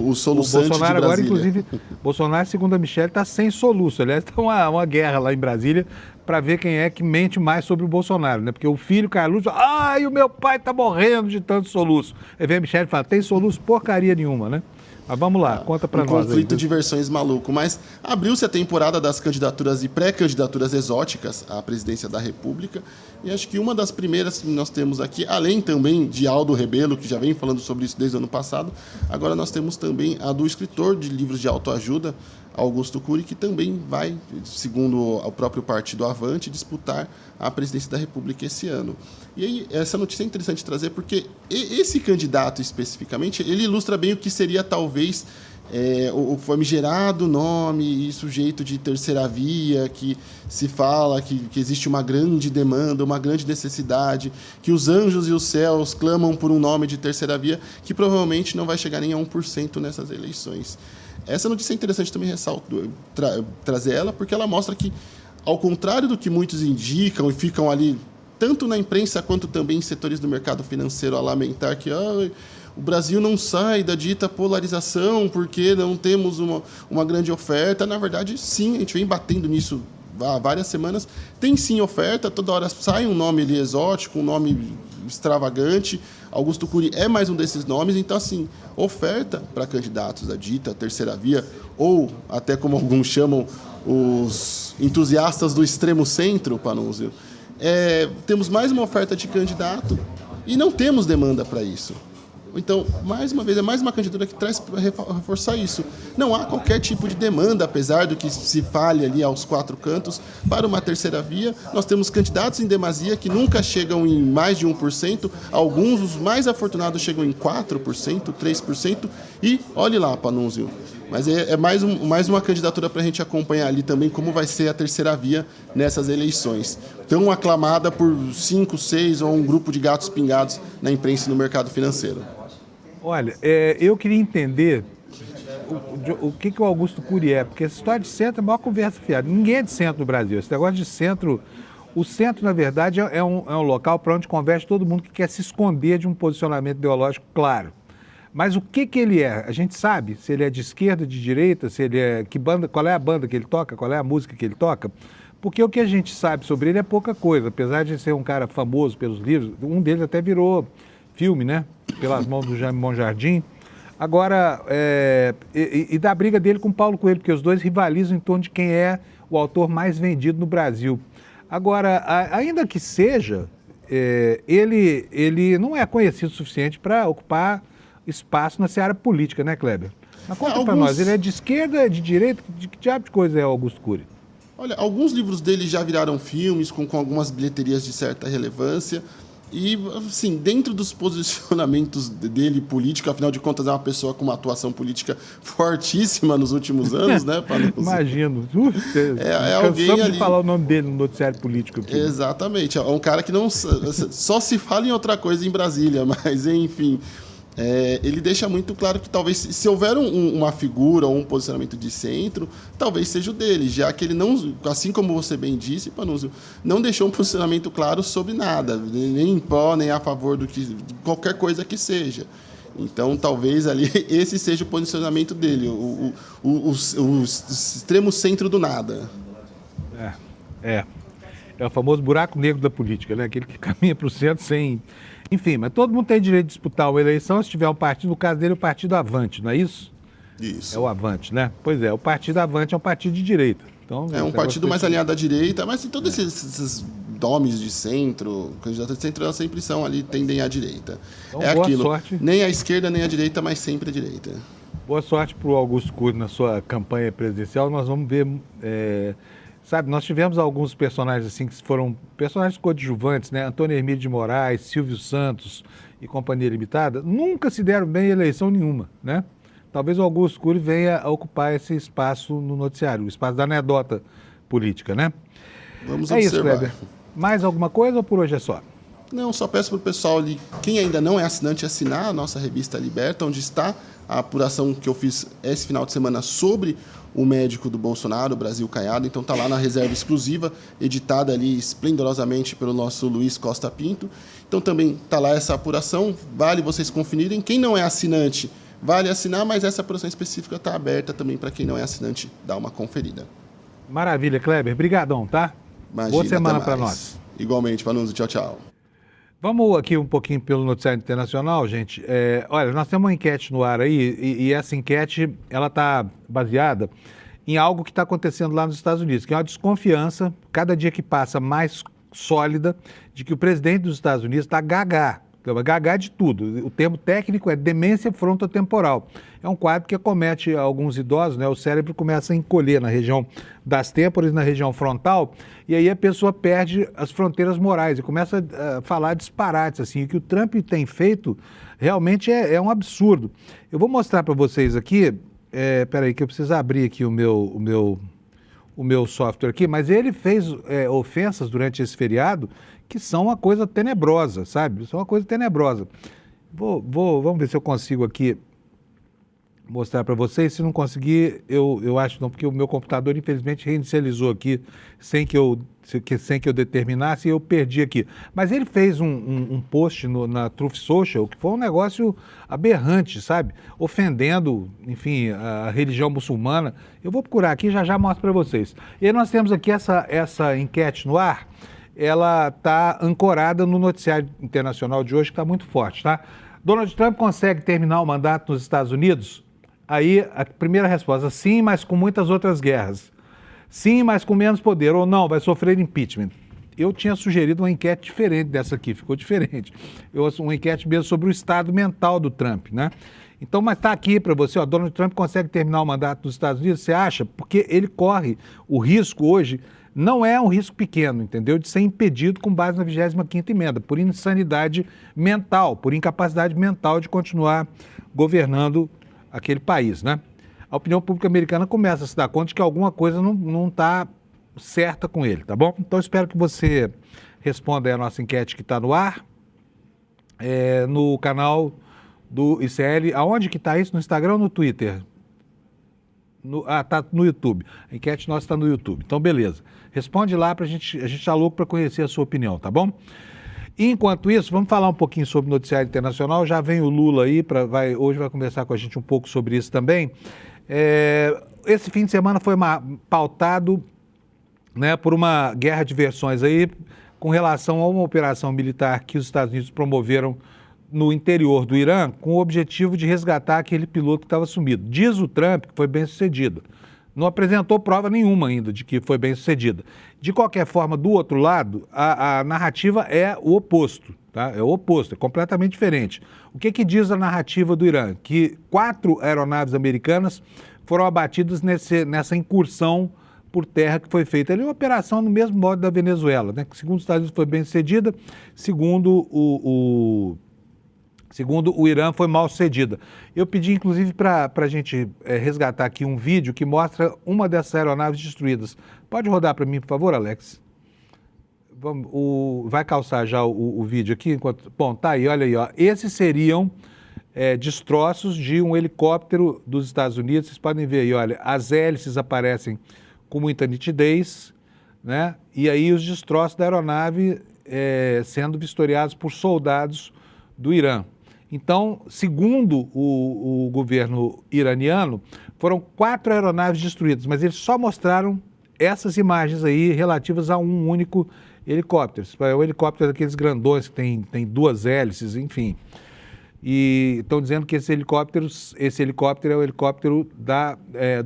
O soluçante de Brasília. Agora, inclusive, Bolsonaro, segundo a Michelle, está sem soluço. Aliás, está uma guerra lá em Brasília para ver quem é que mente mais sobre o Bolsonaro, né? Porque o filho Carlos, o meu pai está morrendo de tanto soluço. Aí vem a Michelle e fala, tem soluço porcaria nenhuma, né? Mas vamos lá, conta para nós. Conflito de versões maluco. Mas abriu-se a temporada das candidaturas e pré-candidaturas exóticas à presidência da República. E acho que uma das primeiras que nós temos aqui, além também de Aldo Rebelo, que já vem falando sobre isso desde o ano passado, agora nós temos também a do escritor de livros de autoajuda, Augusto Cury, que também vai, segundo o próprio partido Avante, disputar a presidência da República esse ano. E aí, essa notícia é interessante trazer porque esse candidato especificamente, ele ilustra bem o que seria talvez o famigerado nome e sujeito de terceira via, que se fala que existe uma grande demanda, uma grande necessidade, que os anjos e os céus clamam por um nome de terceira via, que provavelmente não vai chegar nem a 1% nessas eleições. Essa notícia é interessante também trazer ela, porque ela mostra que, ao contrário do que muitos indicam e ficam ali, tanto na imprensa quanto também em setores do mercado financeiro, a lamentar que o Brasil não sai da dita polarização porque não temos uma grande oferta. Na verdade, sim, a gente vem batendo nisso há várias semanas. Tem sim oferta, toda hora sai um nome ali exótico, um nome extravagante. Augusto Cury é mais um desses nomes. Então, assim, oferta para candidatos da dita terceira via, ou até como alguns chamam, os entusiastas do extremo centro, Panunzio, temos mais uma oferta de candidato e não temos demanda para isso. Então, mais uma vez, é mais uma candidatura que traz para reforçar isso. Não há qualquer tipo de demanda, apesar do que se fale ali aos quatro cantos, para uma terceira via. Nós temos candidatos em demasia que nunca chegam em mais de 1%. Alguns, os mais afortunados, chegam em 4%, 3%. E, olhe lá, Panunzio. Mas é mais uma candidatura para a gente acompanhar ali também como vai ser a terceira via nessas eleições. Tão aclamada por 5, 6 ou um grupo de gatos pingados na imprensa e no mercado financeiro. Olha, eu queria entender o que o Augusto Cury é, porque essa história de centro é a maior conversa fiada. Ninguém é de centro no Brasil. Esse negócio de centro... O centro, na verdade, é um local para onde converge todo mundo que quer se esconder de um posicionamento ideológico claro. Mas o que ele é? A gente sabe se ele é de esquerda, de direita, se ele é... qual é a banda que ele toca, qual é a música que ele toca? Porque o que a gente sabe sobre ele é pouca coisa. Apesar de ser um cara famoso pelos livros, um deles até virou filme, né? Pelas mãos do Jaime Monjardim. Agora, e da briga dele com Paulo Coelho, porque os dois rivalizam em torno de quem é o autor mais vendido no Brasil. Agora, ainda que seja, ele não é conhecido o suficiente para ocupar espaço na seara política, né, Kleber? Mas conta para nós, ele é de esquerda, de direita? De que diabo de coisa é o Augusto Cury? Olha, alguns livros dele já viraram filmes com algumas bilheterias de certa relevância. E, assim, dentro dos posicionamentos dele político, afinal de contas é uma pessoa com uma atuação política fortíssima nos últimos anos, né? Imagino. Alguém ali... de falar o nome dele no noticiário político aqui. Exatamente. É um cara que não só se fala em outra coisa em Brasília, mas, enfim... ele deixa muito claro que talvez, se houver uma figura ou um posicionamento de centro, talvez seja o dele, já que ele não, assim como você bem disse, Panunzio, não deixou um posicionamento claro sobre nada, nem em pró, nem a favor de qualquer coisa que seja. Então, talvez ali esse seja o posicionamento dele, o extremo centro do nada. É o famoso buraco negro da política, né? Aquele que caminha para o centro sem... Enfim, mas todo mundo tem direito de disputar uma eleição se tiver um partido, no caso dele, o Partido Avante, não é isso? Isso. É o Avante, né? Pois é, o Partido Avante é um partido de direita. Então, é um partido mais alinhado à direita, mas todos esses nomes de centro, candidatos de centro, elas sempre são ali, tendem à direita. Então, boa aquilo, sorte. Nem à esquerda, nem à direita, mas sempre à direita. Boa sorte para o Augusto Cury na sua campanha presidencial. Nós vamos ver... Sabe, nós tivemos alguns personagens assim que foram personagens coadjuvantes, né? Antônio Hermílio de Moraes, Silvio Santos e Companhia Limitada, nunca se deram bem em eleição nenhuma, né? Talvez o Augusto Cury venha a ocupar esse espaço no noticiário, o espaço da anedota política, né? Vamos observar. Isso, Kleber. Mais alguma coisa ou por hoje é só? Não, só peço para o pessoal ali, quem ainda não é assinante, assinar a nossa revista Liberta, onde está a apuração que eu fiz esse final de semana sobre o médico do Bolsonaro, o Brasil Caiado. Então está lá na reserva exclusiva, editada ali esplendorosamente pelo nosso Luiz Costa Pinto. Então também está lá essa apuração, vale vocês conferirem. Quem não é assinante, vale assinar, mas essa apuração específica está aberta também para quem não é assinante dar uma conferida. Maravilha, Kleber. Brigadão, tá? Imagina, boa semana para nós. Igualmente, Panunzio. Tchau, tchau. Vamos aqui um pouquinho pelo noticiário internacional, gente. Olha, nós temos uma enquete no ar aí e essa enquete, ela está baseada em algo que está acontecendo lá nos Estados Unidos, que é uma desconfiança, cada dia que passa mais sólida, de que o presidente dos Estados Unidos está gagá. Gagá de tudo. O termo técnico é demência frontotemporal. É um quadro que acomete alguns idosos, né? O cérebro começa a encolher na região das têmporas, na região frontal, e aí a pessoa perde as fronteiras morais e começa a falar disparates, assim. O que o Trump tem feito realmente é um absurdo. Eu vou mostrar para vocês aqui, peraí que eu preciso abrir aqui o meu software aqui, mas ele fez ofensas durante esse feriado que são uma coisa tenebrosa, sabe? São uma coisa tenebrosa. Vamos ver se eu consigo aqui mostrar para vocês. Se não conseguir, eu acho não, porque o meu computador, infelizmente, reinicializou aqui sem que eu determinasse e eu perdi aqui. Mas ele fez um post na Truth Social que foi um negócio aberrante, sabe? Ofendendo, enfim, a religião muçulmana. Eu vou procurar aqui e já mostro para vocês. E aí nós temos aqui essa enquete no ar. Ela está ancorada no noticiário internacional de hoje, que está muito forte, tá? Donald Trump consegue terminar o mandato nos Estados Unidos? Aí, a primeira resposta, sim, mas com muitas outras guerras. Sim, mas com menos poder. Ou não, vai sofrer impeachment. Eu tinha sugerido uma enquete diferente dessa aqui, ficou diferente. Uma enquete mesmo sobre o estado mental do Trump, né? Então, mas está aqui para você, ó, Donald Trump consegue terminar o mandato nos Estados Unidos, você acha? Porque ele corre o risco hoje, não é um risco pequeno, entendeu? De ser impedido com base na 25ª emenda, por insanidade mental, por incapacidade mental de continuar governando aquele país, né? A opinião pública americana começa a se dar conta de que alguma coisa não está certa com ele, tá bom? Então, espero que você responda aí a nossa enquete que está no ar, no canal do ICL. Aonde que está isso? No Instagram ou no Twitter? Tá no YouTube. A enquete nossa está no YouTube. Então, beleza. Responde lá a gente tá louco para conhecer a sua opinião, tá bom? E, enquanto isso, vamos falar um pouquinho sobre o noticiário internacional. Já vem o Lula aí, hoje vai conversar com a gente um pouco sobre isso também. Esse fim de semana foi pautado, né, por uma guerra de versões aí com relação a uma operação militar que os Estados Unidos promoveram no interior do Irã com o objetivo de resgatar aquele piloto que estava sumido. Diz o Trump que foi bem sucedido. Não apresentou prova nenhuma ainda de que foi bem sucedida. De qualquer forma, do outro lado, a narrativa é o oposto, tá? É o oposto, é completamente diferente. O que diz a narrativa do Irã? Que 4 aeronaves americanas foram abatidas nessa incursão por terra que foi feita. Ali é uma operação no mesmo modo da Venezuela, né? Que segundo os Estados Unidos foi bem sucedida, segundo o Irã foi mal sucedida. Eu pedi, inclusive, para a gente resgatar aqui um vídeo que mostra uma dessas aeronaves destruídas. Pode rodar para mim, por favor, Alex? Vai calçar já o vídeo aqui? Bom, tá aí, olha aí. Ó. Esses seriam destroços de um helicóptero dos Estados Unidos. Vocês podem ver aí, olha, as hélices aparecem com muita nitidez, né? E aí os destroços da aeronave sendo vistoriados por soldados do Irã. Então, segundo o governo iraniano, foram 4 aeronaves destruídas, mas eles só mostraram essas imagens aí relativas a um único helicóptero. É o helicóptero daqueles grandões que tem 2 hélices, enfim. E estão dizendo que esse helicóptero é o helicóptero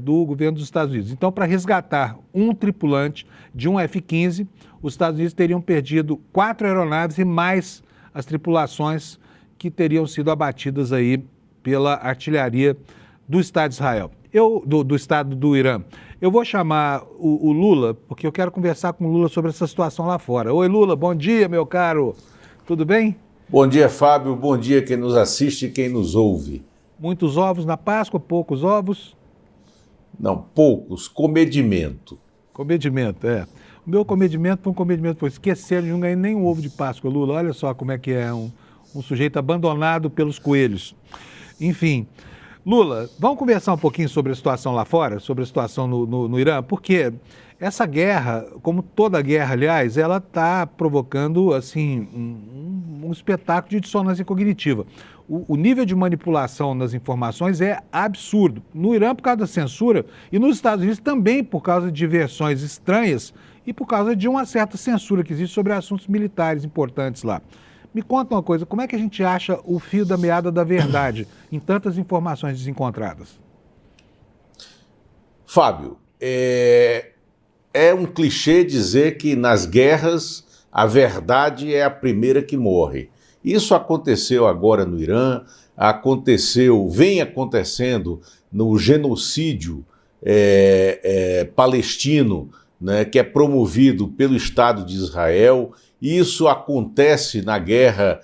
do governo dos Estados Unidos. Então, para resgatar um tripulante de um F-15, os Estados Unidos teriam perdido 4 aeronaves e mais as tripulações que teriam sido abatidas aí pela artilharia do Estado de Israel, do Estado do Irã. Eu vou chamar o Lula, porque eu quero conversar com o Lula sobre essa situação lá fora. Oi, Lula, bom dia, meu caro. Tudo bem? Bom dia, Fábio. Bom dia quem nos assiste e quem nos ouve. Muitos ovos na Páscoa, poucos ovos? Não, poucos. Comedimento. Comedimento, O meu comedimento foi um comedimento, foi esquecer de não ganhar nem um ovo de Páscoa, Lula. Olha só como é que é um sujeito abandonado pelos coelhos. Enfim, Lula, vamos conversar um pouquinho sobre a situação lá fora, sobre a situação no Irã, porque essa guerra, como toda guerra, aliás, ela está provocando, assim, um espetáculo de dissonância cognitiva. O nível de manipulação nas informações é absurdo. No Irã, por causa da censura, e nos Estados Unidos também por causa de versões estranhas e por causa de uma certa censura que existe sobre assuntos militares importantes lá. Me conta uma coisa, como é que a gente acha o fio da meada da verdade em tantas informações desencontradas? Fábio, é um clichê dizer que nas guerras a verdade é a primeira que morre. Isso aconteceu agora no Irã, vem acontecendo no genocídio palestino, né, que é promovido pelo Estado de Israel. Isso acontece na guerra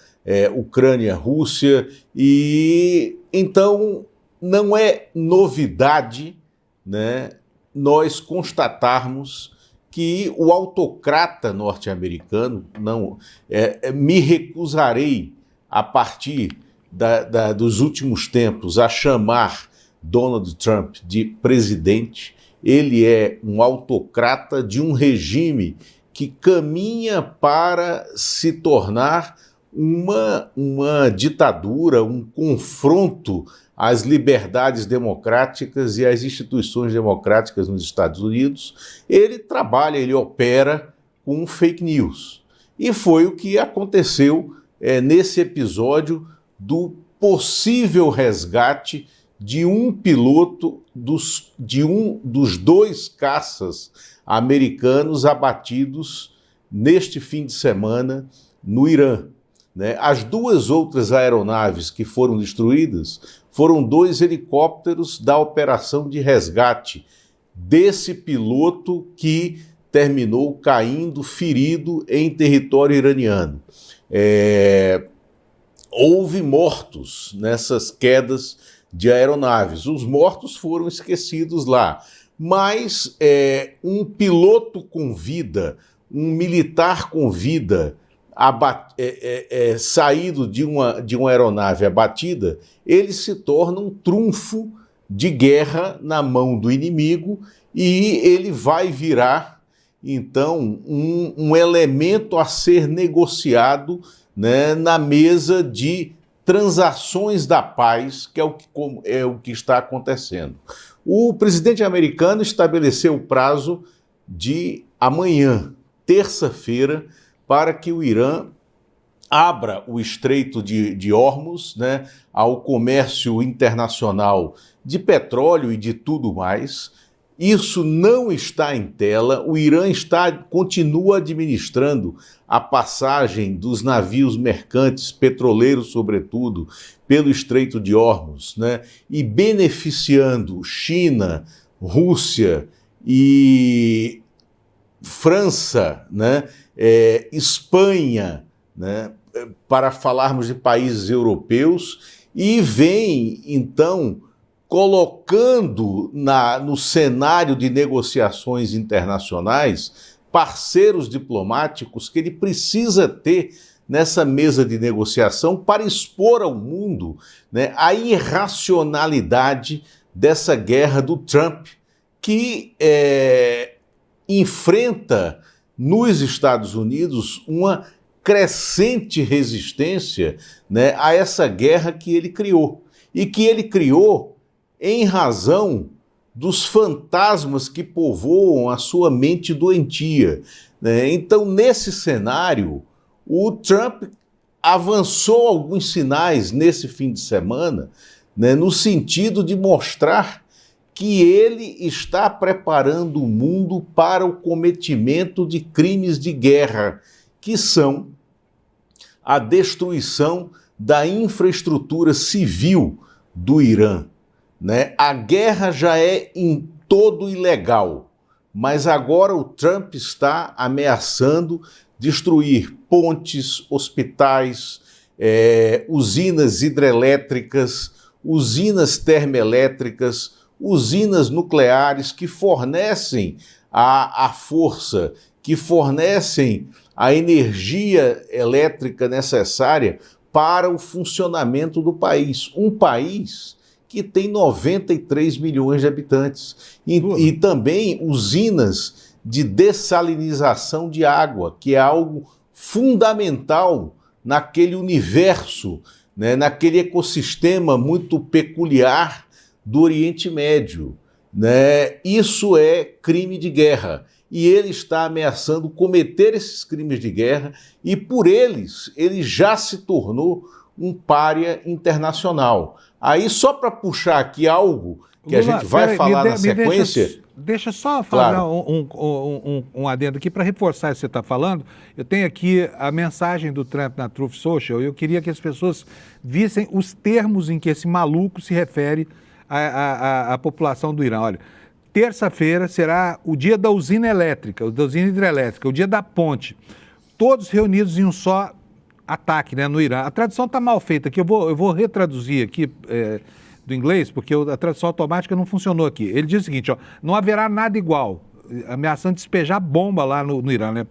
Ucrânia-Rússia, e então não é novidade, né, nós constatarmos que o autocrata norte-americano, me recusarei a partir dos últimos tempos a chamar Donald Trump de presidente. Ele é um autocrata de um regime que caminha para se tornar uma ditadura, um confronto às liberdades democráticas e às instituições democráticas nos Estados Unidos. Ele trabalha, ele opera com fake news. E foi o que aconteceu nesse episódio do possível resgate de um piloto de um dos 2 caças americanos abatidos neste fim de semana no Irã. As 2 outras aeronaves que foram destruídas foram 2 helicópteros da operação de resgate desse piloto que terminou caindo ferido em território iraniano. Houve mortos nessas quedas de aeronaves. Os mortos foram esquecidos lá. Mas um piloto com vida, um militar com vida, saído de uma aeronave abatida, ele se torna um trunfo de guerra na mão do inimigo, e ele vai virar, então, um elemento a ser negociado, né, na mesa de transações da paz, que é o que está acontecendo. O presidente americano estabeleceu o prazo de amanhã, terça-feira, para que o Irã abra o Estreito de Hormuz, né, ao comércio internacional de petróleo e de tudo mais. Isso não está em tela. O Irã continua administrando a passagem dos navios mercantes, petroleiros sobretudo, pelo Estreito de Hormuz, né, e beneficiando China, Rússia e França, né, Espanha, né, para falarmos de países europeus, e vem, então, colocando no cenário de negociações internacionais parceiros diplomáticos que ele precisa ter nessa mesa de negociação para expor ao mundo, né, a irracionalidade dessa guerra do Trump, que enfrenta nos Estados Unidos uma crescente resistência, né, a essa guerra que ele criou. E que ele criou em razão dos fantasmas que povoam a sua mente doentia, né? Então, nesse cenário, o Trump avançou alguns sinais nesse fim de semana, né, no sentido de mostrar que ele está preparando o mundo para o cometimento de crimes de guerra, que são a destruição da infraestrutura civil do Irã, né? A guerra já é em todo ilegal, mas agora o Trump está ameaçando destruir pontes, hospitais, usinas hidrelétricas, usinas termoelétricas, usinas nucleares que fornecem a força, que fornecem a energia elétrica necessária para o funcionamento do país. Um país que tem 93 milhões de habitantes. E também usinas de dessalinização de água, que é algo fundamental naquele universo, né, naquele ecossistema muito peculiar do Oriente Médio. né? Isso é crime de guerra. E ele está ameaçando cometer esses crimes de guerra e, por eles, ele já se tornou um pária internacional. Aí, só para puxar aqui algo que Lula, a gente vai falar na sequência... Deixa só falar Claro. um adendo aqui para reforçar isso que você está falando. Eu tenho aqui a mensagem do Trump na Truth Social e eu queria que as pessoas vissem os termos em que esse maluco se refere à população do Irã. Olha, terça-feira será o dia da usina elétrica, da usina hidrelétrica, o dia da ponte. Todos reunidos em um só ataque, né, no Irã. A tradução está mal feita aqui, eu vou retraduzir aqui do inglês, porque a tradução automática não funcionou aqui. Ele diz o seguinte, ó, não haverá nada igual, ameaçando despejar bomba lá no Irã, né?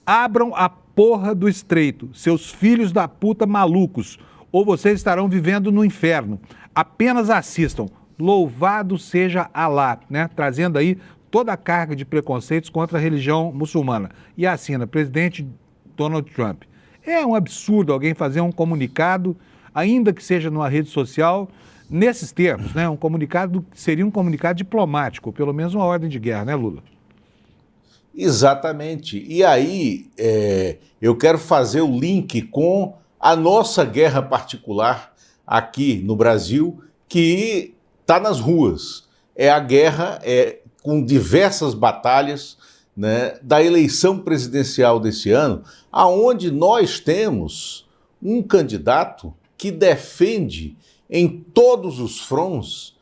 Abram a porra do estreito, seus filhos da puta malucos, ou vocês estarão vivendo no inferno. Apenas assistam. Louvado seja Alá, né? Trazendo aí toda a carga de preconceitos contra a religião muçulmana. E assina, presidente Donald Trump. É um absurdo alguém fazer um comunicado, ainda que seja numa rede social, nesses termos, né? Um comunicado que seria um comunicado diplomático, pelo menos uma ordem de guerra, né, Lula? Exatamente. E aí eu quero fazer o link com a nossa guerra particular aqui no Brasil, que está nas ruas. É a guerra com diversas batalhas, né, da eleição presidencial desse ano, aonde nós temos um candidato que defende em todos os fronts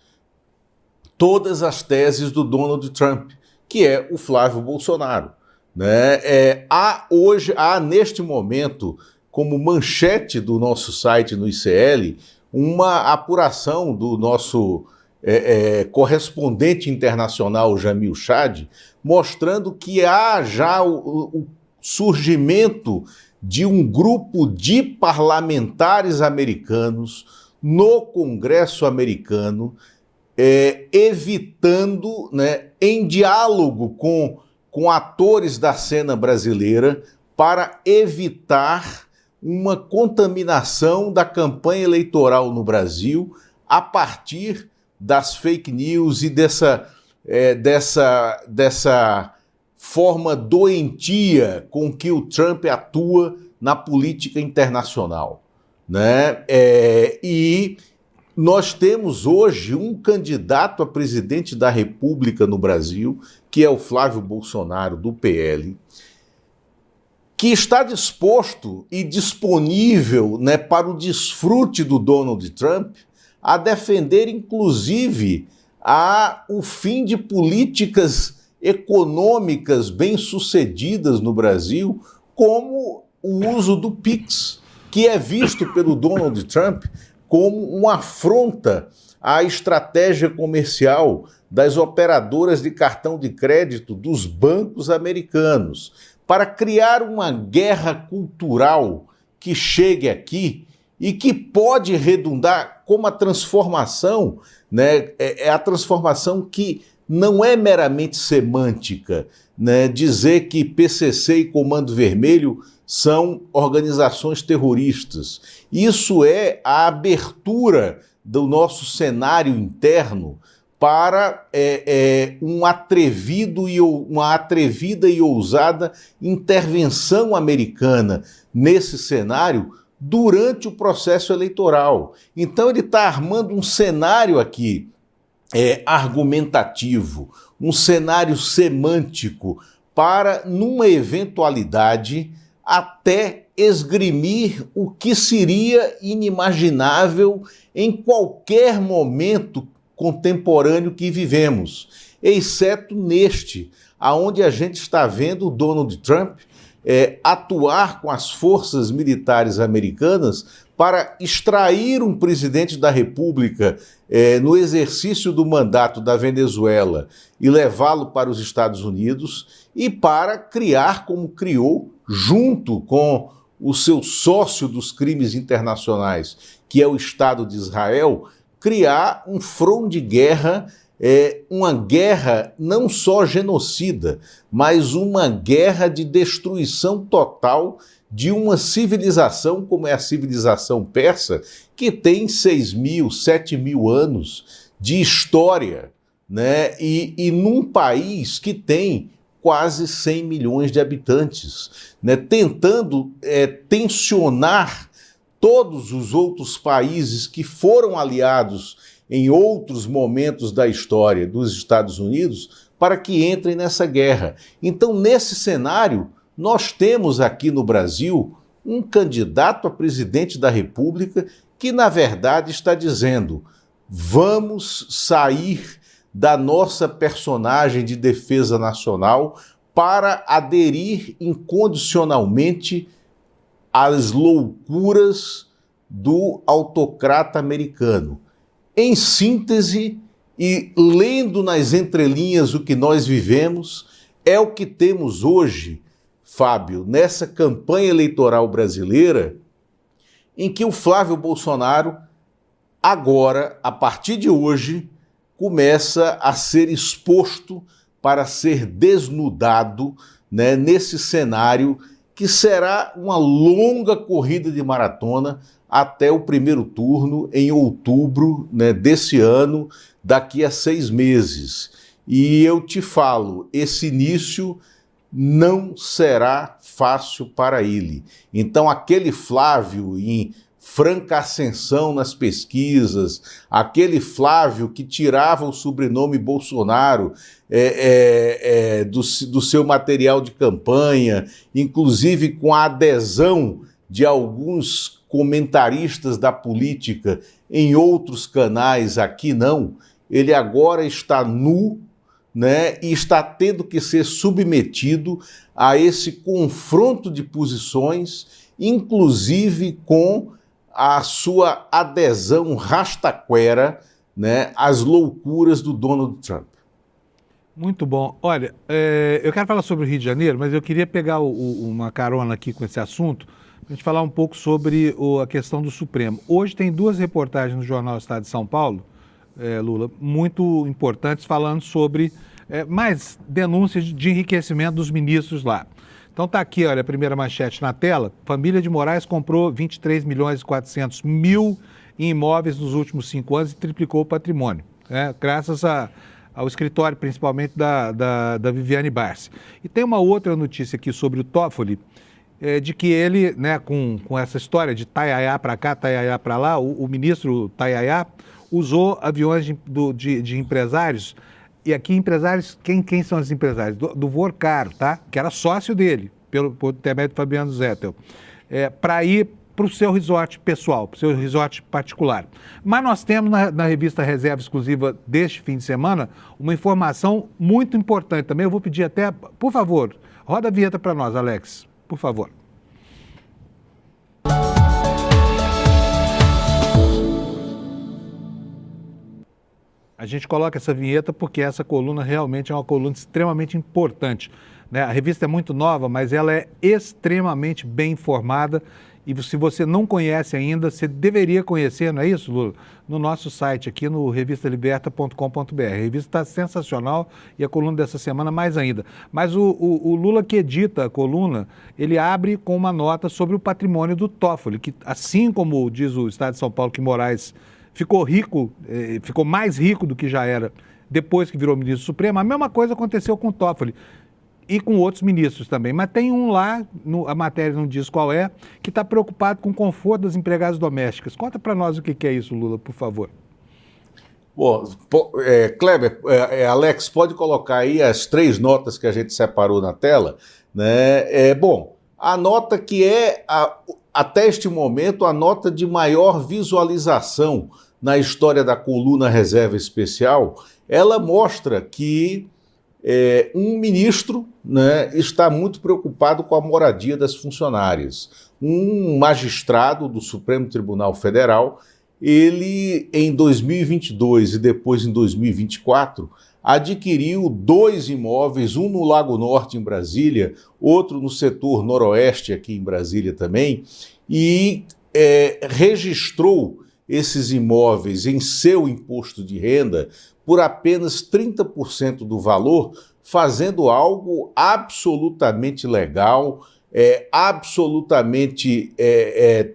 todas as teses do Donald Trump, que é o Flávio Bolsonaro, né? Há neste momento, como manchete do nosso site no ICL, uma apuração do nosso correspondente internacional Jamil Chad, mostrando que há já o surgimento de um grupo de parlamentares americanos no Congresso americano, evitando, né, em diálogo com atores da cena brasileira, para evitar uma contaminação da campanha eleitoral no Brasil a partir das fake news e dessa forma doentia com que o Trump atua na política internacional, né? E nós temos hoje um candidato a presidente da República no Brasil, que é o Flávio Bolsonaro, do PL, que está disposto e disponível, né, para o desfrute do Donald Trump, a defender, inclusive, o fim de políticas econômicas bem-sucedidas no Brasil, como o uso do Pix, que é visto pelo Donald Trump como uma afronta à estratégia comercial das operadoras de cartão de crédito dos bancos americanos, para criar uma guerra cultural que chegue aqui e que pode redundar como a transformação, né? É a transformação que não é meramente semântica, né? Dizer que PCC e Comando Vermelho são organizações terroristas. Isso é a abertura do nosso cenário interno para uma atrevida e ousada intervenção americana nesse cenário durante o processo eleitoral. Então ele está armando um cenário aqui argumentativo, um cenário semântico para, numa eventualidade, até esgrimir o que seria inimaginável em qualquer momento contemporâneo que vivemos, exceto neste, aonde a gente está vendo o Donald Trump atuar com as forças militares americanas para extrair um presidente da República no exercício do mandato da Venezuela e levá-lo para os Estados Unidos e para criar, como criou, junto com o seu sócio dos crimes internacionais, que é o Estado de Israel, criar um front de guerra, uma guerra não só genocida, mas uma guerra de destruição total de uma civilização como é a civilização persa, que tem 6.000, 7.000 anos de história, né? E num país que tem quase 100 milhões de habitantes, né? Tentando tensionar todos os outros países que foram aliados em outros momentos da história dos Estados Unidos para que entrem nessa guerra. Então, nesse cenário, nós temos aqui no Brasil um candidato a presidente da República que, na verdade, está dizendo: vamos sair da nossa personagem de defesa nacional para aderir incondicionalmente às loucuras do autocrata americano. Em síntese, e lendo nas entrelinhas o que nós vivemos, é o que temos hoje, Fábio, nessa campanha eleitoral brasileira, em que o Flávio Bolsonaro, agora, a partir de hoje, começa a ser exposto para ser desnudado, né, nesse cenário que será uma longa corrida de maratona até o primeiro turno em outubro, né, desse ano, daqui a 6 meses. E eu te falo, esse início não será fácil para ele. Então, aquele Flávio em franca ascensão nas pesquisas, aquele Flávio que tirava o sobrenome Bolsonaro do seu material de campanha, inclusive com a adesão de alguns comentaristas da política em outros canais, aqui não, ele agora está nu, né, e está tendo que ser submetido a esse confronto de posições, inclusive com a sua adesão rastaquera, né, às loucuras do Donald Trump. Muito bom. Olha, eu quero falar sobre o Rio de Janeiro, mas eu queria pegar uma carona aqui com esse assunto, para a gente falar um pouco sobre a questão do Supremo. Hoje tem 2 reportagens no Jornal Estado de São Paulo, Lula, muito importantes, falando sobre mais denúncias de enriquecimento dos ministros lá. Então está aqui, olha, a primeira manchete na tela. Família de Moraes comprou 23 milhões e 400 mil em imóveis nos últimos 5 anos e triplicou o patrimônio, né, graças ao escritório, principalmente da Viviane Barsi. E tem uma outra notícia aqui sobre o Toffoli, de que ele, né, com essa história de taiaiá para cá, taiaiá para lá, o ministro Taiaiá usou aviões de empresários. E aqui empresários, quem são os empresários? Do Vorcaro, tá? Que era sócio dele, por intermédio de Fabiano Zettel, para ir para o seu resort pessoal, para o seu resort particular. Mas nós temos na revista Reserva Exclusiva deste fim de semana uma informação muito importante também. Eu vou pedir até, por favor, roda a vinheta para nós, Alex, por favor. A gente coloca essa vinheta porque essa coluna realmente é uma coluna extremamente importante, né? A revista é muito nova, mas ela é extremamente bem informada e se você não conhece ainda, você deveria conhecer, não é isso, Lula? No nosso site aqui no revistaliberta.com.br. A revista está sensacional e a coluna dessa semana mais ainda. Mas o Lula que edita a coluna, ele abre com uma nota sobre o patrimônio do Toffoli, que assim como diz o Estado de São Paulo que Moraes ficou rico, ficou mais rico do que já era depois que virou ministro supremo, a mesma coisa aconteceu com o Toffoli e com outros ministros também. Mas tem um lá, a matéria não diz qual é, que está preocupado com o conforto das empregadas domésticas. Conta para nós o que é isso, Lula, por favor. Bom, Kleber, Alex, pode colocar aí as 3 notas que a gente separou na tela, né? Bom, a nota que até este momento, a nota de maior visualização na história da coluna Reserva Especial, ela mostra que um ministro, né, está muito preocupado com a moradia das funcionárias. Um magistrado do Supremo Tribunal Federal, ele em 2022 e depois em 2024, adquiriu 2 imóveis, um no Lago Norte, em Brasília, outro no setor noroeste, aqui em Brasília também, e registrou esses imóveis em seu imposto de renda por apenas 30% do valor, fazendo algo absolutamente legal, absolutamente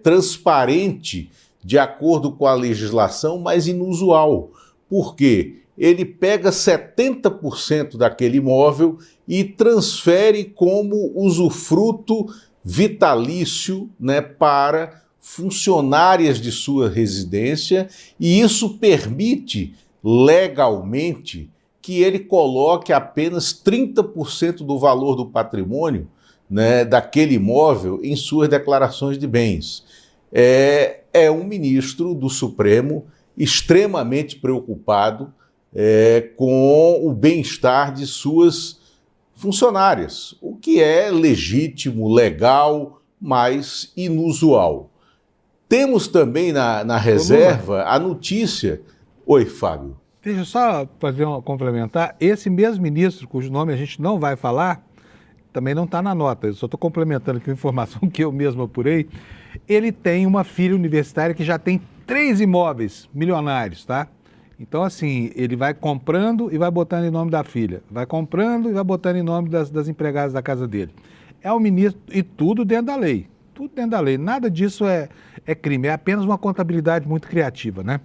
transparente, de acordo com a legislação, mas inusual. Por quê? ele pega 70% daquele imóvel e transfere como usufruto vitalício, né, para funcionárias de sua residência, e isso permite legalmente que ele coloque apenas 30% do valor do patrimônio, né, daquele imóvel em suas declarações de bens. É um ministro do Supremo extremamente preocupado com o bem-estar de suas funcionárias, o que é legítimo, legal, mas inusual. Temos também na reserva a notícia... Oi, Fábio. Deixa eu só fazer complementar. Esse mesmo ministro, cujo nome a gente não vai falar, também não está na nota, eu só estou complementando aqui uma informação que eu mesmo apurei. Ele tem uma filha universitária que já tem 3 imóveis milionários, tá? Então, assim, ele vai comprando e vai botando em nome da filha, vai comprando e vai botando em nome das empregadas da casa dele. É o ministro, e tudo dentro da lei, tudo dentro da lei. Nada disso é crime, é apenas uma contabilidade muito criativa, né?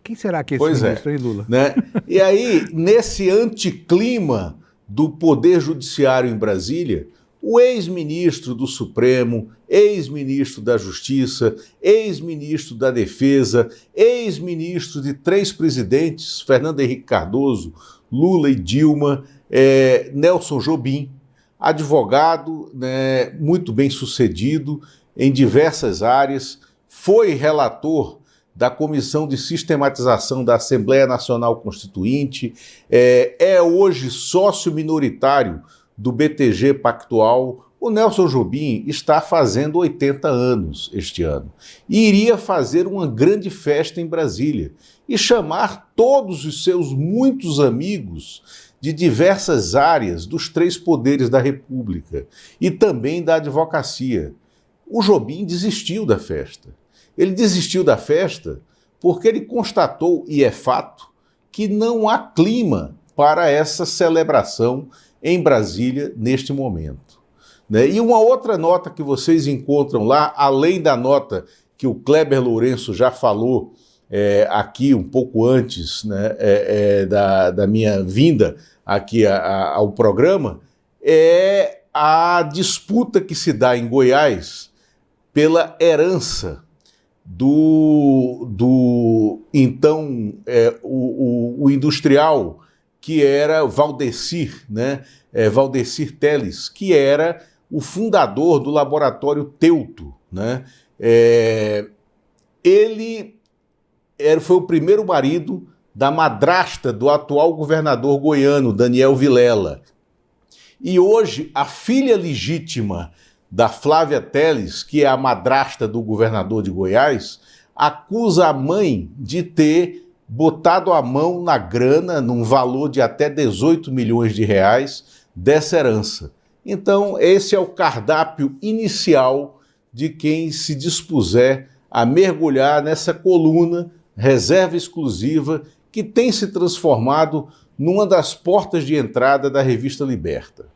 Quem será que é esse ministro, hein, Lula? Né? E aí, nesse anticlima do Poder Judiciário em Brasília, o ex-ministro do Supremo, ex-ministro da Justiça, ex-ministro da Defesa, ex-ministro de 3 presidentes, Fernando Henrique Cardoso, Lula e Dilma, Nelson Jobim, advogado, né, muito bem sucedido em diversas áreas, foi relator da Comissão de Sistematização da Assembleia Nacional Constituinte, é hoje sócio minoritário do BTG Pactual. O Nelson Jobim está fazendo 80 anos este ano e iria fazer uma grande festa em Brasília e chamar todos os seus muitos amigos de diversas áreas dos 3 poderes da República e também da advocacia. O Jobim desistiu da festa. Ele desistiu da festa porque ele constatou, e é fato, que não há clima para essa celebração em Brasília neste momento. Né? E uma outra nota que vocês encontram lá, além da nota que o Kleber Lourenço já falou aqui um pouco antes, né, da minha vinda aqui ao programa, é a disputa que se dá em Goiás pela herança então, o industrial que era Valdecir, né? Valdecir Teles, que era o fundador do laboratório Teuto, né? Ele foi o primeiro marido da madrasta do atual governador goiano, Daniel Vilela. E hoje, a filha legítima da Flávia Teles, que é a madrasta do governador de Goiás, acusa a mãe de ter botado a mão na grana, num valor de até 18 milhões de reais, dessa herança. Então, esse é o cardápio inicial de quem se dispuser a mergulhar nessa coluna reserva exclusiva que tem se transformado numa das portas de entrada da revista Liberta.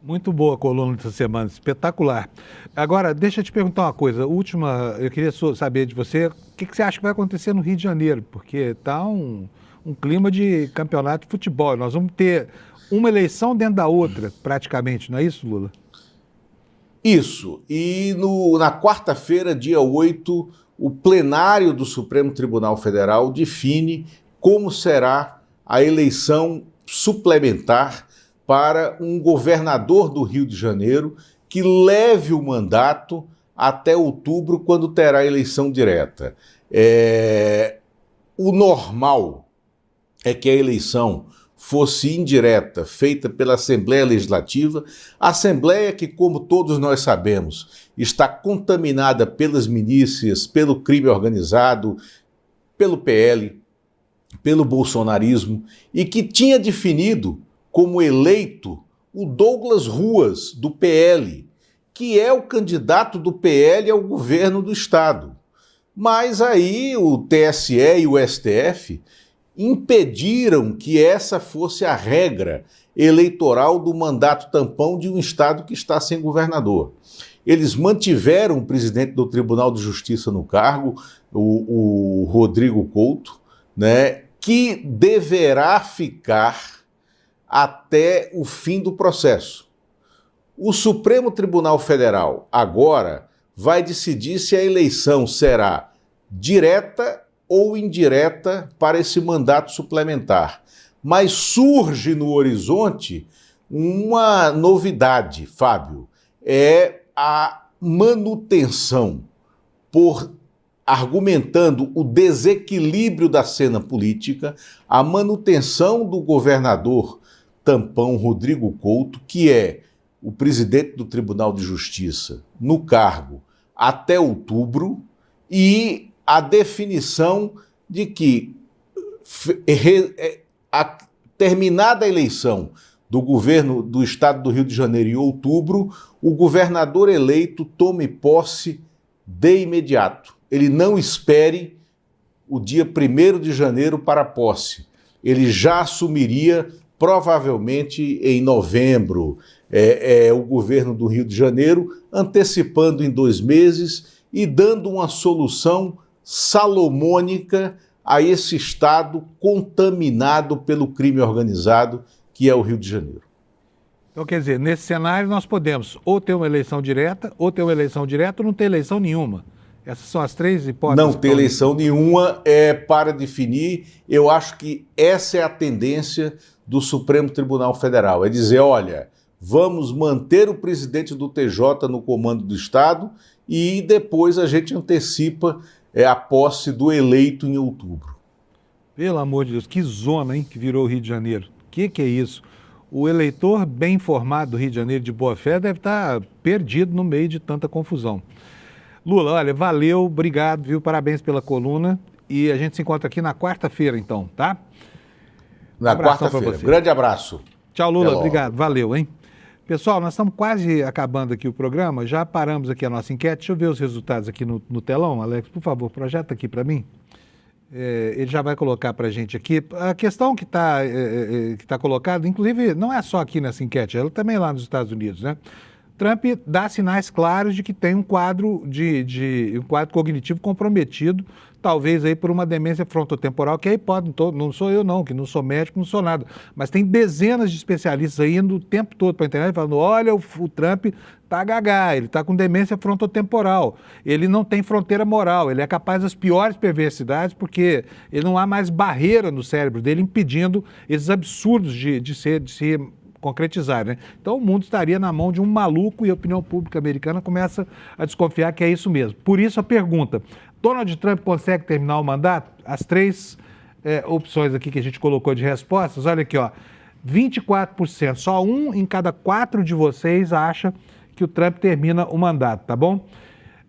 Muito boa a coluna dessa semana, espetacular. Agora, deixa eu te perguntar uma coisa. Última, eu queria saber de você, o que você acha que vai acontecer no Rio de Janeiro? Porque está um clima de campeonato de futebol. Nós vamos ter uma eleição dentro da outra, praticamente, não é isso, Lula? Isso. E na quarta-feira, dia 8, o plenário do Supremo Tribunal Federal define como será a eleição suplementar para um governador do Rio de Janeiro que leve o mandato até outubro, quando terá a eleição direta. O normal é que a eleição fosse indireta, feita pela Assembleia Legislativa, a Assembleia que, como todos nós sabemos, está contaminada pelas milícias, pelo crime organizado, pelo PL, pelo bolsonarismo, e que tinha definido como eleito o Douglas Ruas, do PL, que é o candidato do PL ao governo do Estado. Mas aí o TSE e o STF impediram que essa fosse a regra eleitoral do mandato tampão de um Estado que está sem governador. Eles mantiveram o presidente do Tribunal de Justiça no cargo, o Rodrigo Couto, né, que deverá ficar até o fim do processo. O Supremo Tribunal Federal agora vai decidir se a eleição será direta ou indireta para esse mandato suplementar. Mas surge no horizonte uma novidade, Fábio, é a manutenção, argumentando o desequilíbrio da cena política, a manutenção do governador tampão Rodrigo Couto, que é o presidente do Tribunal de Justiça, no cargo até outubro, e a definição de que, terminada a eleição do governo do estado do Rio de Janeiro em outubro, o governador eleito tome posse de imediato. Ele não espere o dia 1º de janeiro para a posse. Ele já assumiria provavelmente em novembro o governo do Rio de Janeiro, antecipando em 2 meses e dando uma solução salomônica a esse estado contaminado pelo crime organizado, que é o Rio de Janeiro. Então, quer dizer, nesse cenário nós podemos ou ter uma eleição direta, ou ter uma eleição direta ou não ter eleição nenhuma. Essas são as 3 hipóteses. Não ter eleição nenhuma para definir. Eu acho que essa é a tendência do Supremo Tribunal Federal. É dizer, olha, vamos manter o presidente do TJ no comando do Estado e depois a gente antecipa a posse do eleito em outubro. Pelo amor de Deus, que zona, hein, que virou o Rio de Janeiro. Que é isso? O eleitor bem informado do Rio de Janeiro de boa fé deve estar perdido no meio de tanta confusão. Lula, olha, valeu, obrigado, viu? Parabéns pela coluna. E a gente se encontra aqui na quarta-feira, então, tá? Na quarta-feira. Grande abraço. Tchau, Lula. Obrigado. Valeu, hein? Pessoal, nós estamos quase acabando aqui o programa. Já paramos aqui a nossa enquete. Deixa eu ver os resultados aqui no telão. Alex, por favor, projeta aqui para mim. Ele já vai colocar para a gente aqui. A questão que tá colocada, inclusive, não é só aqui nessa enquete, ela também lá nos Estados Unidos, né? Trump dá sinais claros de que tem um quadro um quadro cognitivo comprometido, talvez aí por uma demência frontotemporal, que aí pode, não sou eu não, que não sou médico, não sou nada, mas tem dezenas de especialistas aí indo o tempo todo para a internet falando, olha, o Trump tá gagá, ele tá com demência frontotemporal, ele não tem fronteira moral, ele é capaz das piores perversidades porque ele não há mais barreira no cérebro dele impedindo esses absurdos de se concretizar, né? Então o mundo estaria na mão de um maluco e a opinião pública americana começa a desconfiar que é isso mesmo. Por isso a pergunta, Donald Trump consegue terminar o mandato? As 3 opções aqui que a gente colocou de respostas, olha aqui, ó, 24%, só 1 em cada 4 de vocês acha que o Trump termina o mandato, tá bom?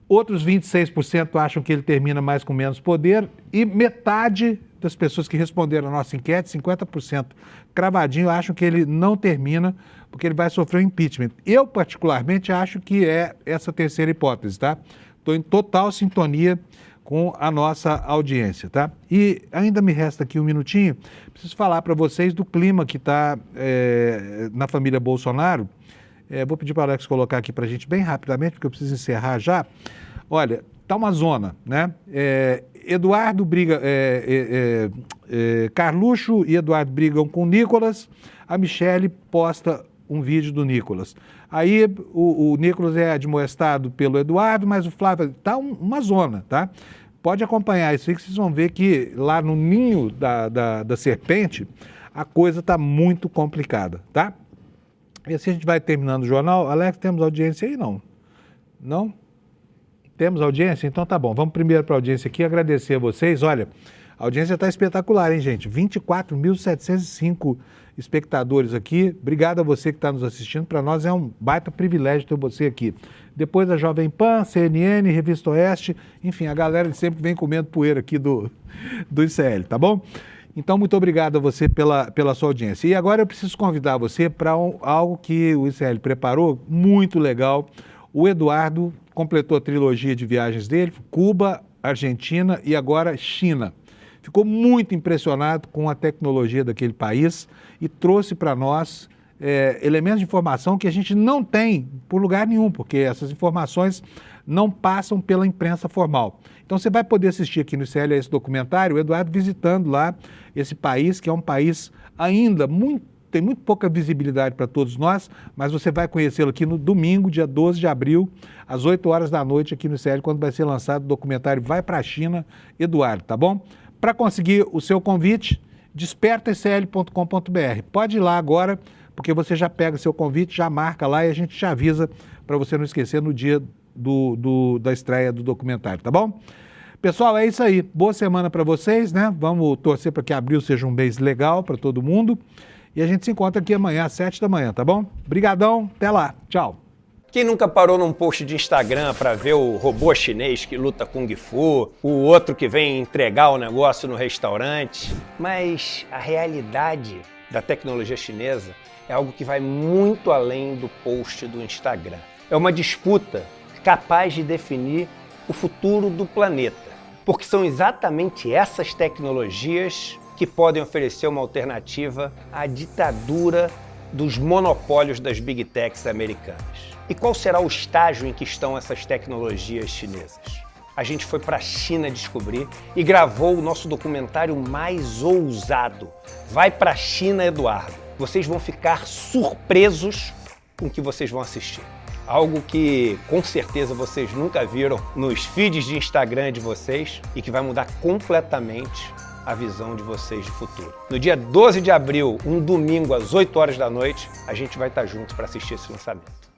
Outros 26% acham que ele termina mais com menos poder e metade das pessoas que responderam a nossa enquete, 50%, cravadinho, acham que ele não termina porque ele vai sofrer um impeachment. Eu, particularmente, acho que é essa terceira hipótese, tá? Estou em total sintonia com a nossa audiência, tá? E ainda me resta aqui um minutinho, preciso falar para vocês do clima que está na família Bolsonaro. Vou pedir para o Alex colocar aqui para a gente bem rapidamente, porque eu preciso encerrar já. Olha, tá uma zona, né? Eduardo briga, Carluxo e Eduardo brigam com o Nicolas, a Michele posta um vídeo do Nicolas. Aí o Nicolas é admoestado pelo Eduardo, mas o Flávio, tá uma zona, tá? Pode acompanhar isso aí que vocês vão ver que lá no ninho da serpente a coisa tá muito complicada, tá? E assim a gente vai terminando o jornal. Alex, temos audiência aí? Não? Não? Temos audiência? Então tá bom. Vamos primeiro para a audiência aqui, agradecer a vocês. Olha, a audiência está espetacular, hein, gente? 24.705 espectadores aqui. Obrigado a você que está nos assistindo. Para nós é um baita privilégio ter você aqui. Depois a Jovem Pan, CNN, Revista Oeste, enfim, a galera sempre vem comendo poeira aqui do ICL, tá bom? Então, muito obrigado a você pela sua audiência. E agora eu preciso convidar você para algo que o ICL preparou, muito legal. O Eduardo completou a trilogia de viagens dele, Cuba, Argentina e agora China. Ficou muito impressionado com a tecnologia daquele país e trouxe para nós elementos de informação que a gente não tem por lugar nenhum, porque essas informações não passam pela imprensa formal. Então você vai poder assistir aqui no ICL esse documentário, o Eduardo visitando lá esse país, que é um país ainda tem muito pouca visibilidade para todos nós, mas você vai conhecê-lo aqui no domingo, dia 12 de abril, às 8 horas da noite aqui no ICL, quando vai ser lançado o documentário Vai para a China, Eduardo, tá bom? Para conseguir o seu convite, despertaicl.com.br. Pode ir lá agora, porque você já pega seu convite, já marca lá e a gente te avisa para você não esquecer no dia da estreia do documentário, tá bom? Pessoal, é isso aí. Boa semana para vocês, né? Vamos torcer para que abril seja um mês legal para todo mundo. E a gente se encontra aqui amanhã às 7 da manhã, tá bom? Brigadão, até lá. Tchau. Quem nunca parou num post de Instagram para ver o robô chinês que luta Kung Fu, o outro que vem entregar o negócio no restaurante? Mas a realidade da tecnologia chinesa é algo que vai muito além do post do Instagram. É uma disputa capaz de definir o futuro do planeta, porque são exatamente essas tecnologias que podem oferecer uma alternativa à ditadura dos monopólios das Big Techs americanas. E qual será o estágio em que estão essas tecnologias chinesas? A gente foi para a China descobrir e gravou o nosso documentário mais ousado. Vai para a China, Eduardo. Vocês vão ficar surpresos com o que vocês vão assistir. Algo que com certeza vocês nunca viram nos feeds de Instagram de vocês e que vai mudar completamente a visão de vocês de futuro. No dia 12 de abril, um domingo às 8 horas da noite, a gente vai estar junto para assistir esse lançamento.